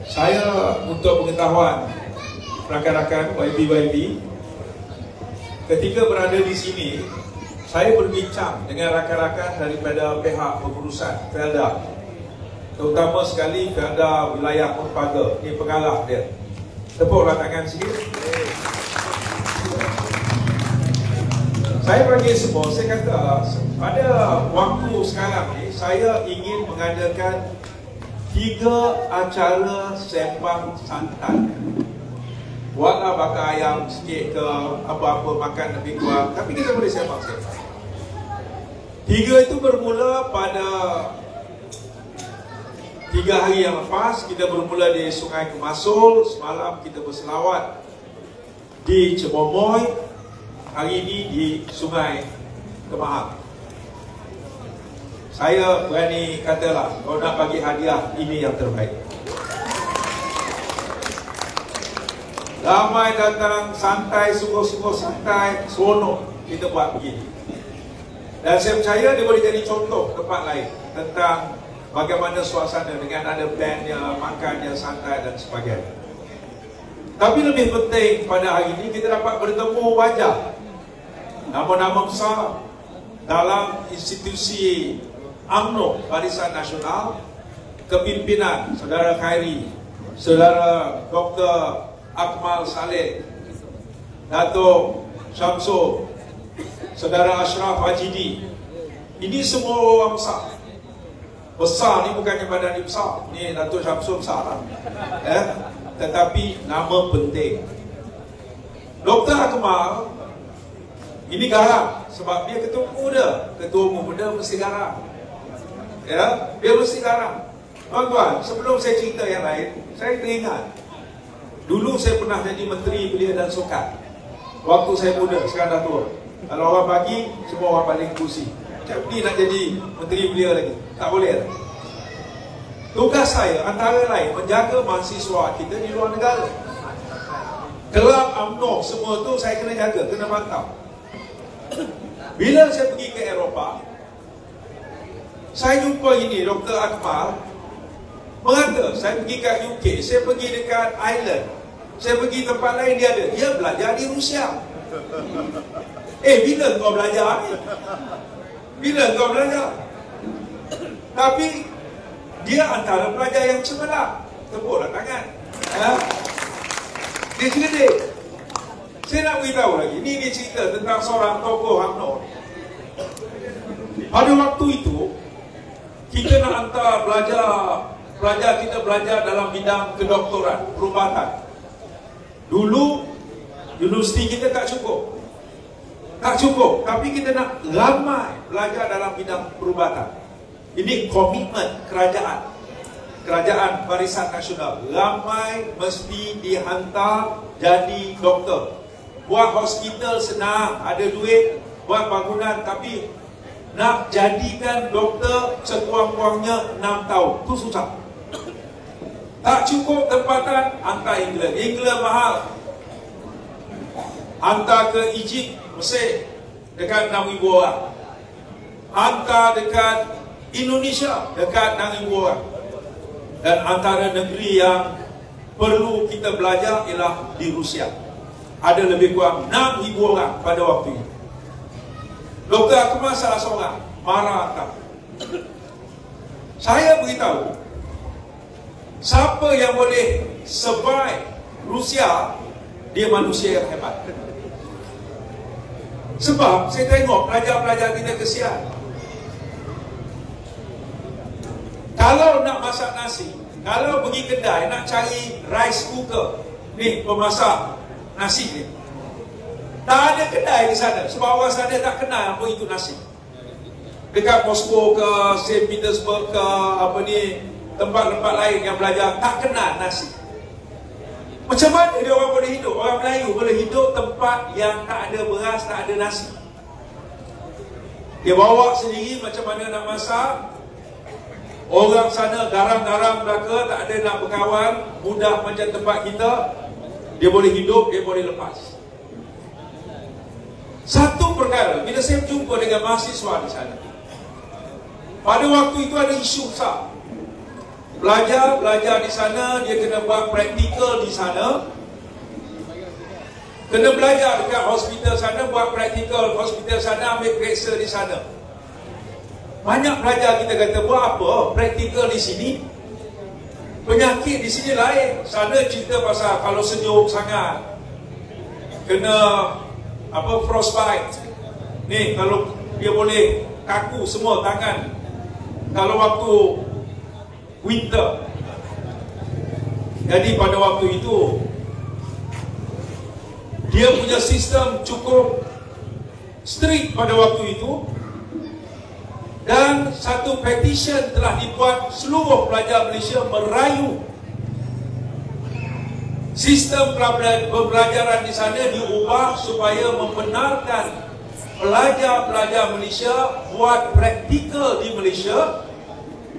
Saya, untuk pengetahuan rakan-rakan YB, ketika berada di sini, saya berbincang dengan rakan-rakan daripada pihak pengurusan Felda, terutama sekali Felda wilayah Merpaga. Ini pengarah dia. Tepuklah tangan sikit. Saya bagi semua, saya kata pada waktu sekarang ni, saya ingin mengadakan 3 acara sembang santai. Buatlah bakar ayam sikit ke apa-apa, makan lebih kurang, tapi kita boleh sembang-sembang. 3 itu bermula pada 3 hari yang lepas. Kita bermula di Sungai Kemasul. Semalam kita berselawat di Cebomoy. Hari ini di Sungai Kemahal. Saya berani katalah, kalau nak bagi hadiah, ini yang terbaik. Ramai datang, santai, sungguh-sungguh santai, seronok kita buat begini. Dan saya percaya dia boleh jadi contoh tempat lain tentang bagaimana suasana dengan ada bandnya, makannya santai dan sebagainya. Tapi lebih penting pada hari ini kita dapat bertemu wajah nama-nama besar dalam institusi UMNO Barisan Nasional, kepimpinan Saudara Khairi, Saudara Dr. Akmal Saleh, Dato' Syamsul, Saudara Ashraf Hajidi. Ini semua orang besar. Besar ni bukannya badan ni besar. Ni Dato' Syamsul besar lah. Tetapi nama penting. Dr. Akmal ini garang sebab dia ketua muda. Ketua muda mesti garang. Ya, dia mesti garang. Tuan-tuan, sebelum saya cerita yang lain, saya teringat dulu saya pernah jadi Menteri Belia dan Sukan. Waktu saya muda, sekarang dah tua. Kalau orang bagi, semua orang paling kursi. Macam ni nak jadi Menteri Belia lagi, tak boleh. Tugas saya antara lain menjaga mahasiswa kita di luar negara. Kelab UMNO semua tu saya kena jaga, kena pantau. Bila saya pergi ke Eropah, saya jumpa ini Dr. Akmal mengata, saya pergi kat UK, saya pergi dekat Ireland, saya pergi tempat lain, dia belajar di Rusia. Bila kau belajar ni? Bila kau belajar? Tapi dia antara pelajar yang cemerlang. Tepuklah tangan. Dia cerdik. Saya nak beritahu lagi, ini dia cerita tentang seorang tokoh UMNO. Pada waktu itu, kita nak hantar pelajar kita belajar dalam bidang kedoktoran, perubatan. Dulu universiti kita tak cukup, tapi kita nak ramai belajar dalam bidang perubatan. Ini komitmen kerajaan Barisan Nasional. Ramai mesti dihantar jadi doktor. Buat hospital senang, ada duit, buat bangunan, tapi nak jadikan doktor sekurang-kurangnya 6 tahun, itu susah. Tak cukup tempatan, hantar England. England mahal. Hantar ke Egypt, Mesir, dekat 6,000 orang. Hantar dekat Indonesia, dekat 6,000 orang. Dan antara negeri yang perlu kita belajar ialah di Rusia. Ada lebih kurang 6,000 orang pada waktu itu. Dr. Akmal salah seorang, marah tak. Saya beritahu, siapa yang boleh survive Rusia, dia manusia yang hebat. Sebab saya tengok pelajar-pelajar kita kesian. Kalau nak masak nasi, kalau pergi kedai nak cari rice cooker, ni pemasak nasi ni, tak ada kedai di sana. Sebab orang sana tak kenal apa itu nasi. Dekat Moskow ke, St. Petersburg ke, apa ni, tempat-tempat lain yang belajar, tak kenal nasi. Macam mana dia orang boleh hidup? Orang Melayu boleh hidup tempat yang tak ada beras, tak ada nasi. Dia bawa sendiri macam mana nak masak. Orang sana garang-garang belaka, tak ada nak berkawan, mudah macam tempat kita. Dia boleh hidup, dia boleh lepas. Satu perkara, bila saya berjumpa dengan mahasiswa di sana, pada waktu itu ada isu besar. Belajar di sana, dia kena buat praktikal di sana. Kena belajar dekat hospital sana, buat praktikal hospital sana, ambil periksa di sana. Banyak pelajar kita kata, buat apa? Praktikal di sini. Penyakit di sini lain. Sana cerita pasal kalau sejuk sangat, kena frostbite. Ni kalau dia boleh kaku semua tangan. Kalau waktu winter. Jadi pada waktu itu dia punya sistem cukup strict pada waktu itu. Dan satu petition telah dibuat, seluruh pelajar Malaysia merayu sistem pembelajaran di sana diubah supaya membenarkan pelajar-pelajar Malaysia buat praktikal di Malaysia.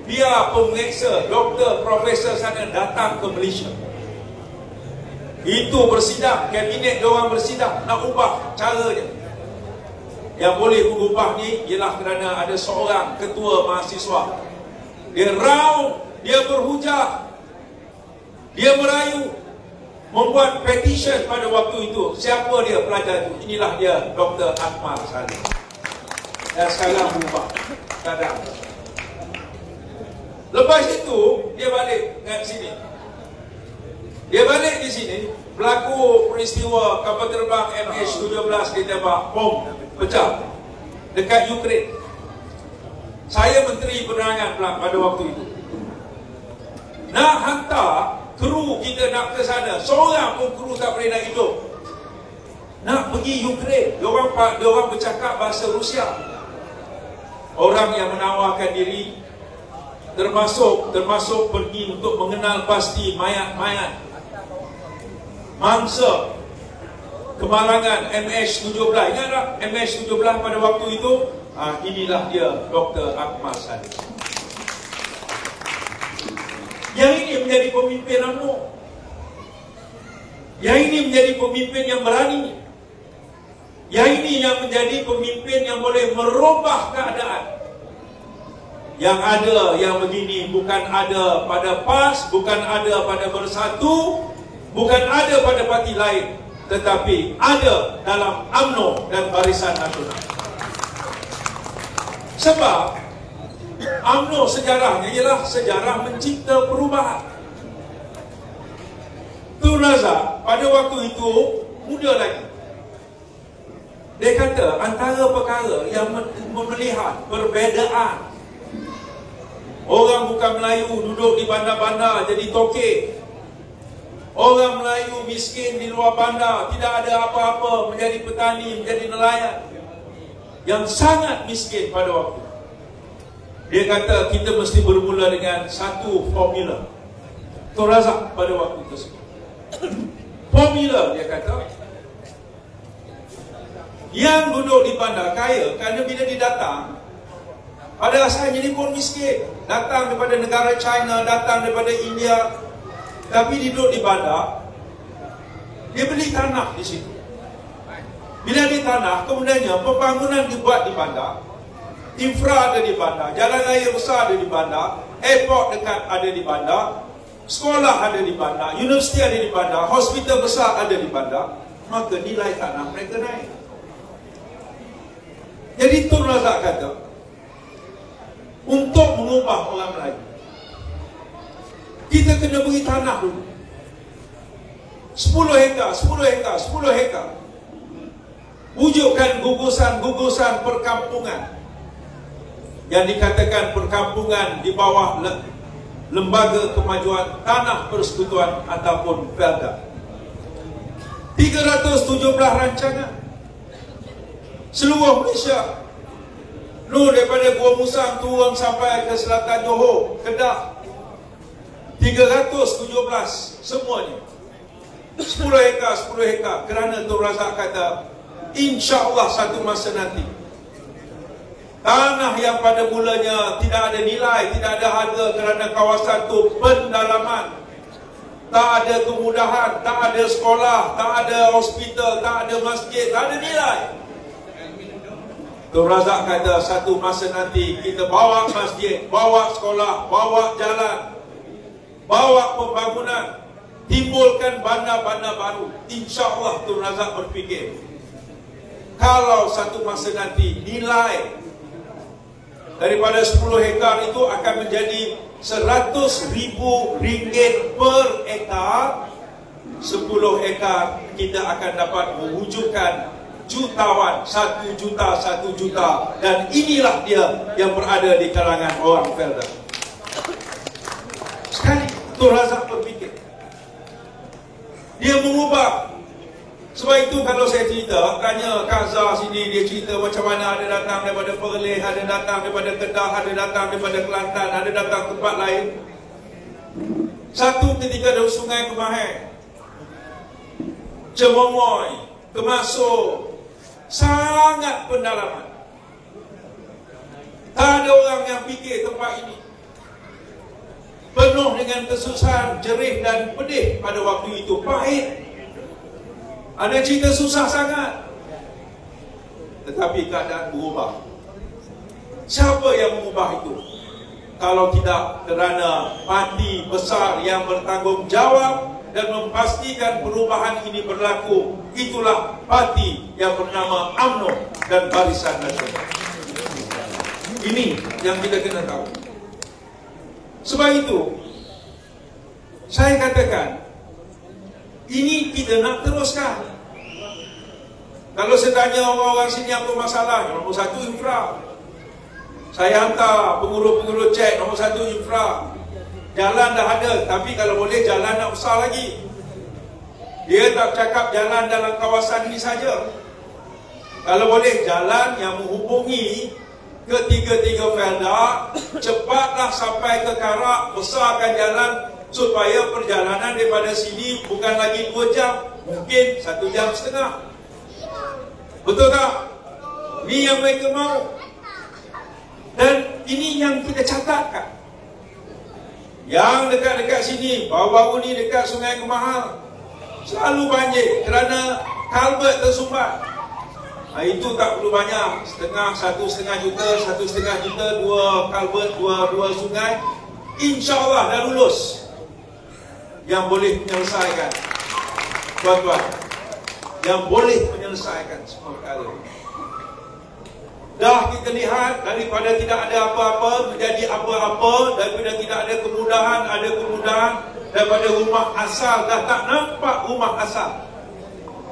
Biar pemeriksa, doktor, profesor sana datang ke Malaysia. Itu bersidang, kabinet diorang bersidang nak ubah caranya. Yang boleh mengubah ni ialah kerana ada seorang ketua mahasiswa. Dia raung, dia berhujah, dia merayu, membuat petition pada waktu itu. Siapa dia pelajar itu? Inilah dia, Dr. Akmal Salim. Dan sekarang berubah keadaan. Lepas itu dia balik ke sini. Dia balik di sini, berlaku peristiwa kapal terbang MH17 ditembak bom pecah dekat Ukraine. Saya Menteri Penerangan pula pada waktu itu. Nak hantar kru kita nak ke sana, seorang pun kru tak boleh nak hidup. Nak pergi Ukraine, diorang bercakap bahasa Rusia. Orang yang menawarkan diri termasuk pergi untuk mengenal pasti mayat-mayat mangsa kemalangan MH17. Ingat tak MH17 pada waktu itu? Inilah dia, Dr. Akmal Salim. Yang ini menjadi pemimpin UMNO. Yang ini menjadi pemimpin yang berani. Yang ini yang menjadi pemimpin yang boleh merubah keadaan. Yang ada yang begini bukan ada pada PAS, bukan ada pada Bersatu, bukan ada pada parti lain, tetapi ada dalam UMNO dan Barisan Nasional. Sebab UMNO sejarahnya ialah sejarah mencipta perubahan. Tun Razak pada waktu itu muda lagi. Dia kata antara perkara yang melihat perbezaan orang bukan Melayu duduk di bandar-bandar jadi tokek, orang Melayu miskin di luar bandar, tidak ada apa-apa, menjadi petani, menjadi nelayan yang sangat miskin pada waktu. Dia kata kita mesti bermula dengan satu formula. Tun Razak pada waktu tersebut, formula dia kata, yang duduk di bandar kaya kerana bila dia datang, pada asalnya dia pun miskin, datang daripada negara China, datang daripada India, tapi duduk di bandar, dia beli tanah di situ. Bila di tanah, kemudiannya pembangunan dibuat di bandar, infra ada di bandar, jalan raya besar ada di bandar, airport dekat ada di bandar, sekolah ada di bandar, universiti ada di bandar, hospital besar ada di bandar, maka nilai tanah mereka naik. Jadi Tun Razak kata, untuk mengubah orang Melayu, kita kena beri tanah dulu 10 hektar, 10 hektar, 10 hektar. Wujudkan gugusan-gugusan perkampungan yang dikatakan perkampungan di bawah Lembaga Kemajuan Tanah Persekutuan ataupun Felda. 317 rancangan seluruh Malaysia. Daripada Gua Musang turun sampai ke selatan Johor, Kedah, 317 semuanya. 10 hektar, 10 hektar. Kerana Tun Razak kata, insya-Allah satu masa nanti Tanah yang pada mulanya tidak ada nilai, tidak ada harga kerana kawasan itu pendalaman. Tak ada kemudahan, tak ada sekolah, tak ada hospital, tak ada masjid, tak ada nilai. Tun Razak kata satu masa nanti kita bawa masjid, bawa sekolah, bawa jalan, bawa pembangunan, timbulkan bandar-bandar baru. InsyaAllah Tun Razak berfikir, kalau satu masa nanti nilai daripada 10 hektar itu akan menjadi 100,000 ringgit per ekar, 10 hektar kita akan dapat mewujudkan jutawan, 1 juta, dan inilah dia yang berada di kalangan orang Felda. Sekali Tun Razak berfikir, dia mengubah. Sebab itu kalau saya cerita, tanya Kak Zah sini, dia cerita macam mana ada datang daripada Perlis, ada datang daripada Kedah, ada datang daripada Kelantan, ada datang tempat lain. Satu ketika ada Sungai Kemahir, Cemomoy, Kemasuk, sangat pendalaman. Tak ada orang yang fikir tempat ini. Penuh dengan kesusahan, jerih dan pedih pada waktu itu, pahit. Ada cerita susah sangat. Tetapi keadaan berubah. Siapa yang mengubah itu? Kalau tidak kerana parti besar yang bertanggungjawab dan memastikan perubahan ini berlaku, itulah parti yang bernama UMNO dan Barisan Nasional. Ini yang kita kena tahu. Sebab itu saya katakan, ini kita nak teruskan. Kalau saya tanya orang-orang sini apa masalah, nombor 1 infra. Saya hantar pengurus-pengurus cek, nombor 1 infra. Jalan dah ada, tapi kalau boleh jalan nak besar lagi. Dia tak cakap jalan dalam kawasan ini saja. Kalau boleh jalan yang menghubungi ketiga-tiga Felda, cepatlah sampai ke Karak, besarkan jalan supaya perjalanan daripada sini bukan lagi 2 jam, mungkin 1 jam setengah. Betul tak? Ini yang mereka mahu. Dan ini yang kita catatkan. Yang dekat-dekat sini, baru-baru ni dekat Sungai Kemahir, selalu banjir kerana kalbert tersumbat. Itu tak perlu banyak, 1,5 juta, 1,5 juta, 2 kalbert, 2 sungai, InsyaAllah dah lulus. Yang boleh menyelesaikan, tuan-tuan, yang boleh menyelesaikan semua perkara. Dah kita lihat daripada tidak ada apa-apa menjadi apa-apa, daripada tidak ada kemudahan, ada kemudahan, daripada rumah asal dah tak nampak rumah asal.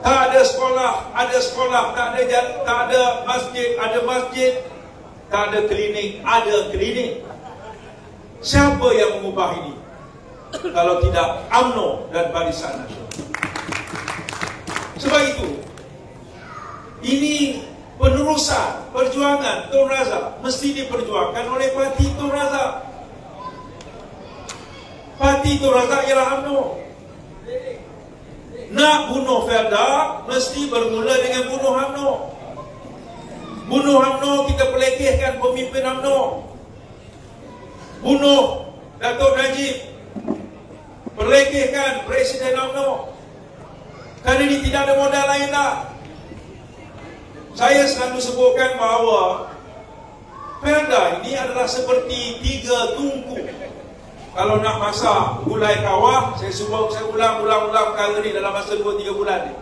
Tak ada sekolah, ada sekolah, tak ada masjid, ada masjid, tak ada klinik, ada klinik. Siapa yang mengubah ini? Kalau tidak UMNO dan Barisan Nasional. Sebab itu, ini penerusan perjuangan Tun Razak mesti diperjuangkan oleh parti Tun Razak. Parti Tun Razak ialah UMNO. Nak bunuh Felda mesti bermula dengan bunuh UMNO. Bunuh UMNO, kita pelekehkan pemimpin UMNO. Bunuh Datuk Najib, pelekehkan Presiden UMNO. Kerana ini tidak ada modal lain dah. Saya selalu sebutkan bahawa Felda ini adalah seperti 3 tungku. Kalau nak masak gulai kawah, saya ulang perkara ni dalam masa 2-3 bulan ni.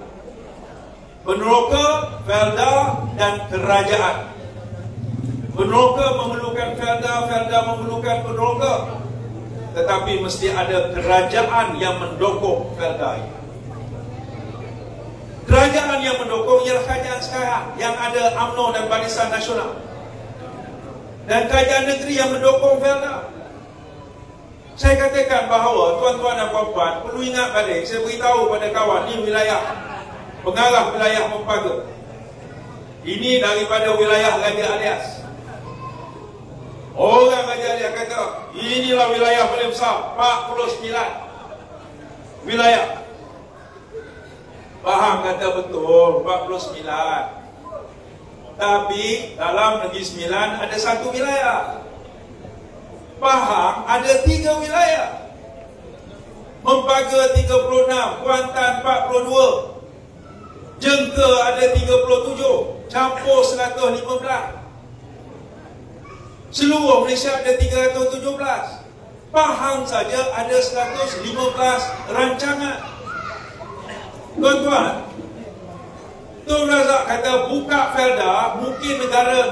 Peneroka, Felda dan kerajaan. Peneroka memerlukan Felda, Felda memerlukan peneroka. Tetapi mesti ada kerajaan yang mendukung Felda ini. Kerajaan yang mendukung ialah kerajaan sekarang yang ada UMNO dan Barisan Nasional. Dan kerajaan negeri yang mendukung Felda. Saya katakan bahawa tuan-tuan dan puan-puan perlu ingat balik, saya beritahu pada kawan, ini wilayah pengarah wilayah Mempaga. Ini daripada wilayah Raja Alias. Orang Raja Alias kata, inilah wilayah paling besar, 49 wilayah. Faham kata betul, 49. Tapi dalam Negeri Sembilan ada 1 wilayah. Pahang ada 3 wilayah. Mempaga 36, Kuantan 42, Jengka ada 37, campur 115. Seluruh Malaysia ada 317. Pahang saja ada 115 rancangan. Tuan-tuan, Tun Razak kata buka Felda, mungkin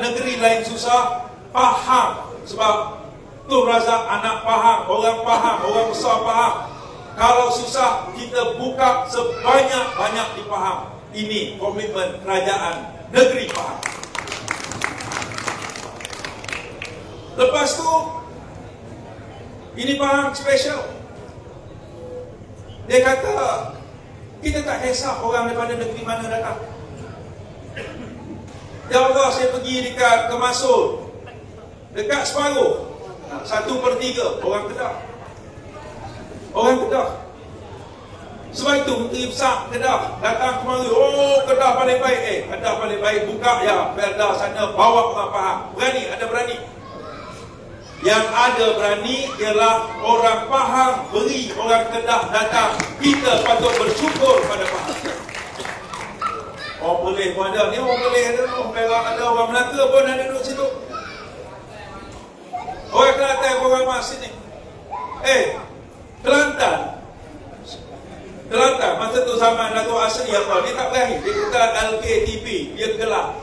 negeri lain susah. Pahang, sebab Tun Razak anak Pahang, orang Pahang, orang besar Pahang. Kalau susah, kita buka sebanyak-banyak di Pahang. Ini komitmen kerajaan negeri Pahang. Lepas tu, ini Pahang special. Dia kata, kita tak kisah orang daripada negeri mana datang. Ya Allah, saya pergi dekat Kemasul, dekat Separuh, 1/3 orang Kedah. Orang Kedah. Sebab itu Menteri Besar Kedah datang kemari. Oh, Kedah paling baik. Kedah paling baik, buka ya Felda sana, bawa orang Pahang. Berani, ada berani. Yang ada berani ialah orang Pahang beri orang Kedah datang. Kita patut bersyukur pada Pahang. Orang boleh pun ada. Ni orang boleh ada, orang Perak ada, orang Melaka pun ada duduk situ. Orang Kelantan, orang Mas sini. Kelantan, masa tu zaman Dato' Asri apa, dia tak berani. Dia kata LKTP, dia gelap.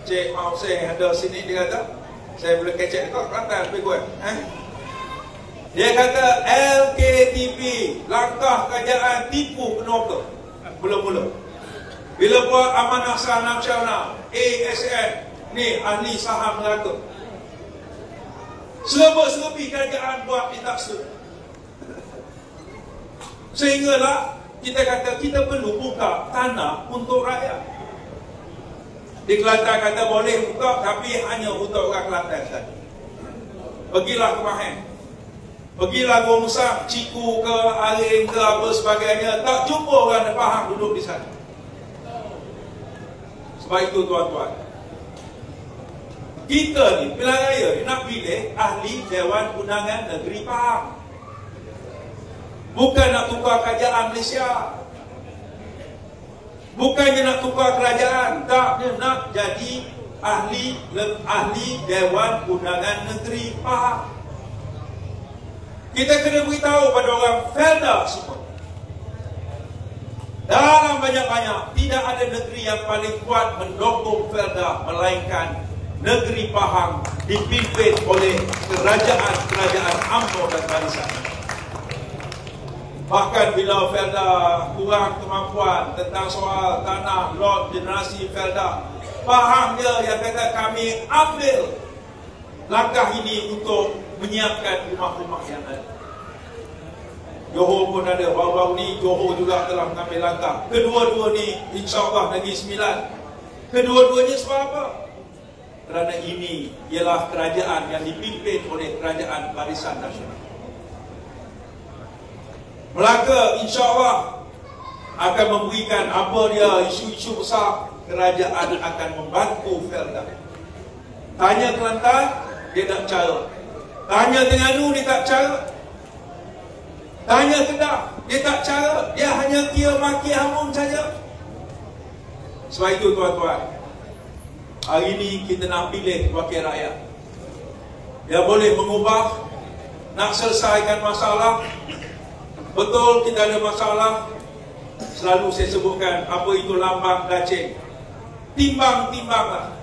Cik Maaf saya ada sini, dia kata saya boleh kecek dekat Kelantan lebih kurang. Dia kata LKTP, langkah kerajaan tipu penuaka. Mula-mula bila buat amanah saham nasional ASN, ni ahli saham Melaka, serba-serbi kerajaan buat dia tak setuju. Sehinggalah kita kata kita perlu buka tanah untuk rakyat. Di Kelantan kata boleh buka, tapi hanya untuk orang Kelantan saja. Pergilah ke Mahang, pergilah Gongsang, Ciku ke Aring ke apa sebagainya, tak jumpa orang Pahang duduk di sana. Sebab itu tuan-tuan, kita ni pilihan raya nak pilih ahli Dewan Undangan Negeri Pahang. Bukan nak tukar kerajaan Malaysia, bukannya nak tukar kerajaan, tak, dia nak jadi ahli Dewan Undangan Negeri Pahang. Kita kena beritahu pada orang Felda semua, dalam banyak-banyak tidak ada negeri yang paling kuat mendukung Felda melainkan negeri Pahang dipimpin oleh kerajaan-kerajaan UMNO dan barisan. Bahkan bila Felda kurang kemampuan tentang soal tanah, lot, generasi Felda, Pahang dia yang kata kami ambil langkah ini untuk menyiapkan rumah-rumah yang ada. Johor pun ada, baru-baru ni Johor juga telah mengambil langkah. Kedua-dua ni insya-Allah Negeri Sembilan. Kedua-duanya sebab apa? Kerana ini ialah kerajaan yang dipimpin oleh kerajaan Barisan Nasional. Melaka insya-Allah akan memberikan apa dia isu-isu besar, kerajaan akan membantu Felda. Tanya Kelantan, dia tak cara. Tanya Terengganu, dia tak cara. Tanya Kedah, dia tak cara. Dia hanya kira maki hamun saja. Sebab itu tuan-tuan, hari ini kita nak pilih wakil rakyat yang boleh mengubah, nak selesaikan masalah. Betul kita ada masalah. Selalu saya sebutkan apa itu lambang dacing. Timbang-timbanglah.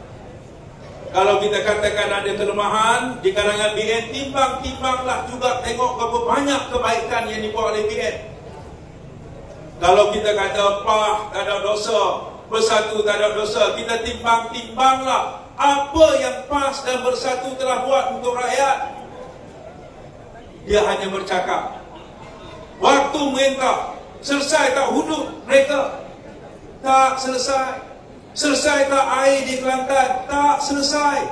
Kalau kita katakan ada kelemahan di kalangan BN, timbang-timbanglah juga, tengok berapa banyak kebaikan yang dibuat oleh BN. Kalau kita kata PAH tak ada dosa, Bersatu tak ada dosa, kita timbang-timbanglah apa yang PAS dan Bersatu telah buat untuk rakyat. Dia hanya bercakap. Waktu mereka selesai tak hudud mereka? Tak selesai. Selesai tak air di Kelantan? Tak selesai.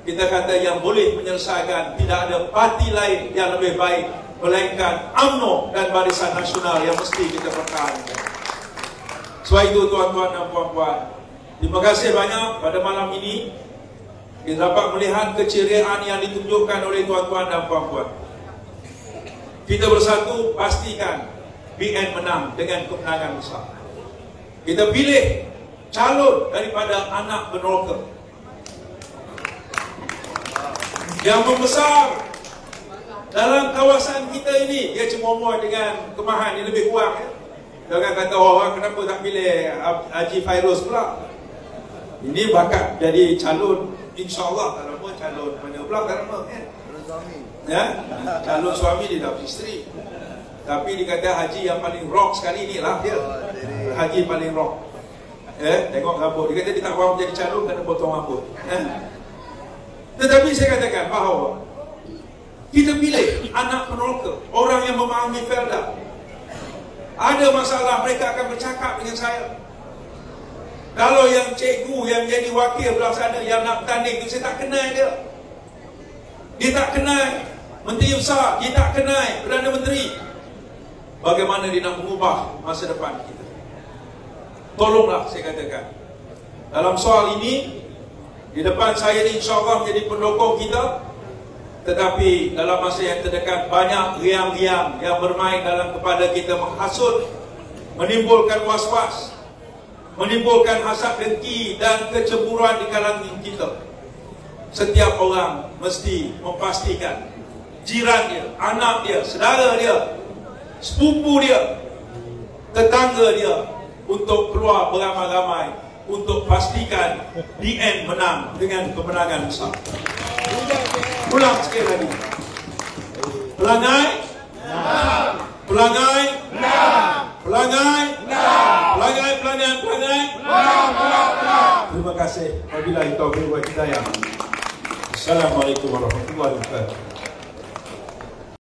Kita kata yang boleh menyelesaikan, tidak ada parti lain yang lebih baik melainkan UMNO dan Barisan Nasional yang mesti kita pertahankan. Sebab itu tuan-tuan dan puan-puan, Terima kasih banyak pada malam ini. Kita dapat melihat keceriaan yang ditunjukkan oleh tuan-tuan dan puan-puan. Kita bersatu pastikan BN menang dengan kemenangan besar. Kita pilih calon daripada anak peneroka yang membesar dalam kawasan kita ini. Dia cemomoh dengan kemahan yang lebih kurang, ya. Jangan kata orang kenapa tak pilih Haji Fairuz pula. Ini bakat jadi calon, insyaAllah. Tak lama calon mana pula, tak lama, kan? Ya? Calon suami dia dapat isteri. Tapi dia kata haji yang paling rock sekali ni lah dia. Haji paling rock. Tengok rambut. Dia kata dia tak mahu jadi calon kerana potong rambut. Tetapi saya katakan bahawa kita pilih anak peneroka, orang yang memahami Felda. Ada masalah, mereka akan bercakap dengan saya. Kalau yang cikgu yang jadi wakil belah sana yang nak bertanding tu, saya tak kenal dia. Dia tak kenal menteri besar, dia tak kenal Perdana Menteri. Bagaimana dia nak mengubah masa depan kita? Tolonglah, saya katakan. Dalam soal ini, di depan saya ni insyaAllah menjadi pendukung kita. Tetapi dalam masa yang terdekat, banyak riang-riang yang bermain dalam kepala kita, menghasut, menimbulkan was-was, menimbulkan hasad dengki dan kecemburuan di kalangan kita. Setiap orang mesti memastikan jiran dia, anak dia, saudara dia, sepupu dia, tetangga dia untuk keluar beramai-ramai untuk pastikan DN menang dengan kemenangan besar. Ulang sekali lagi. Pelangai? Pelangai? Pelangai? Pelangai? Terima kasih. Wabillahi taufiq wal hidayah. Assalamualaikum warahmatullahi wabarakatuh.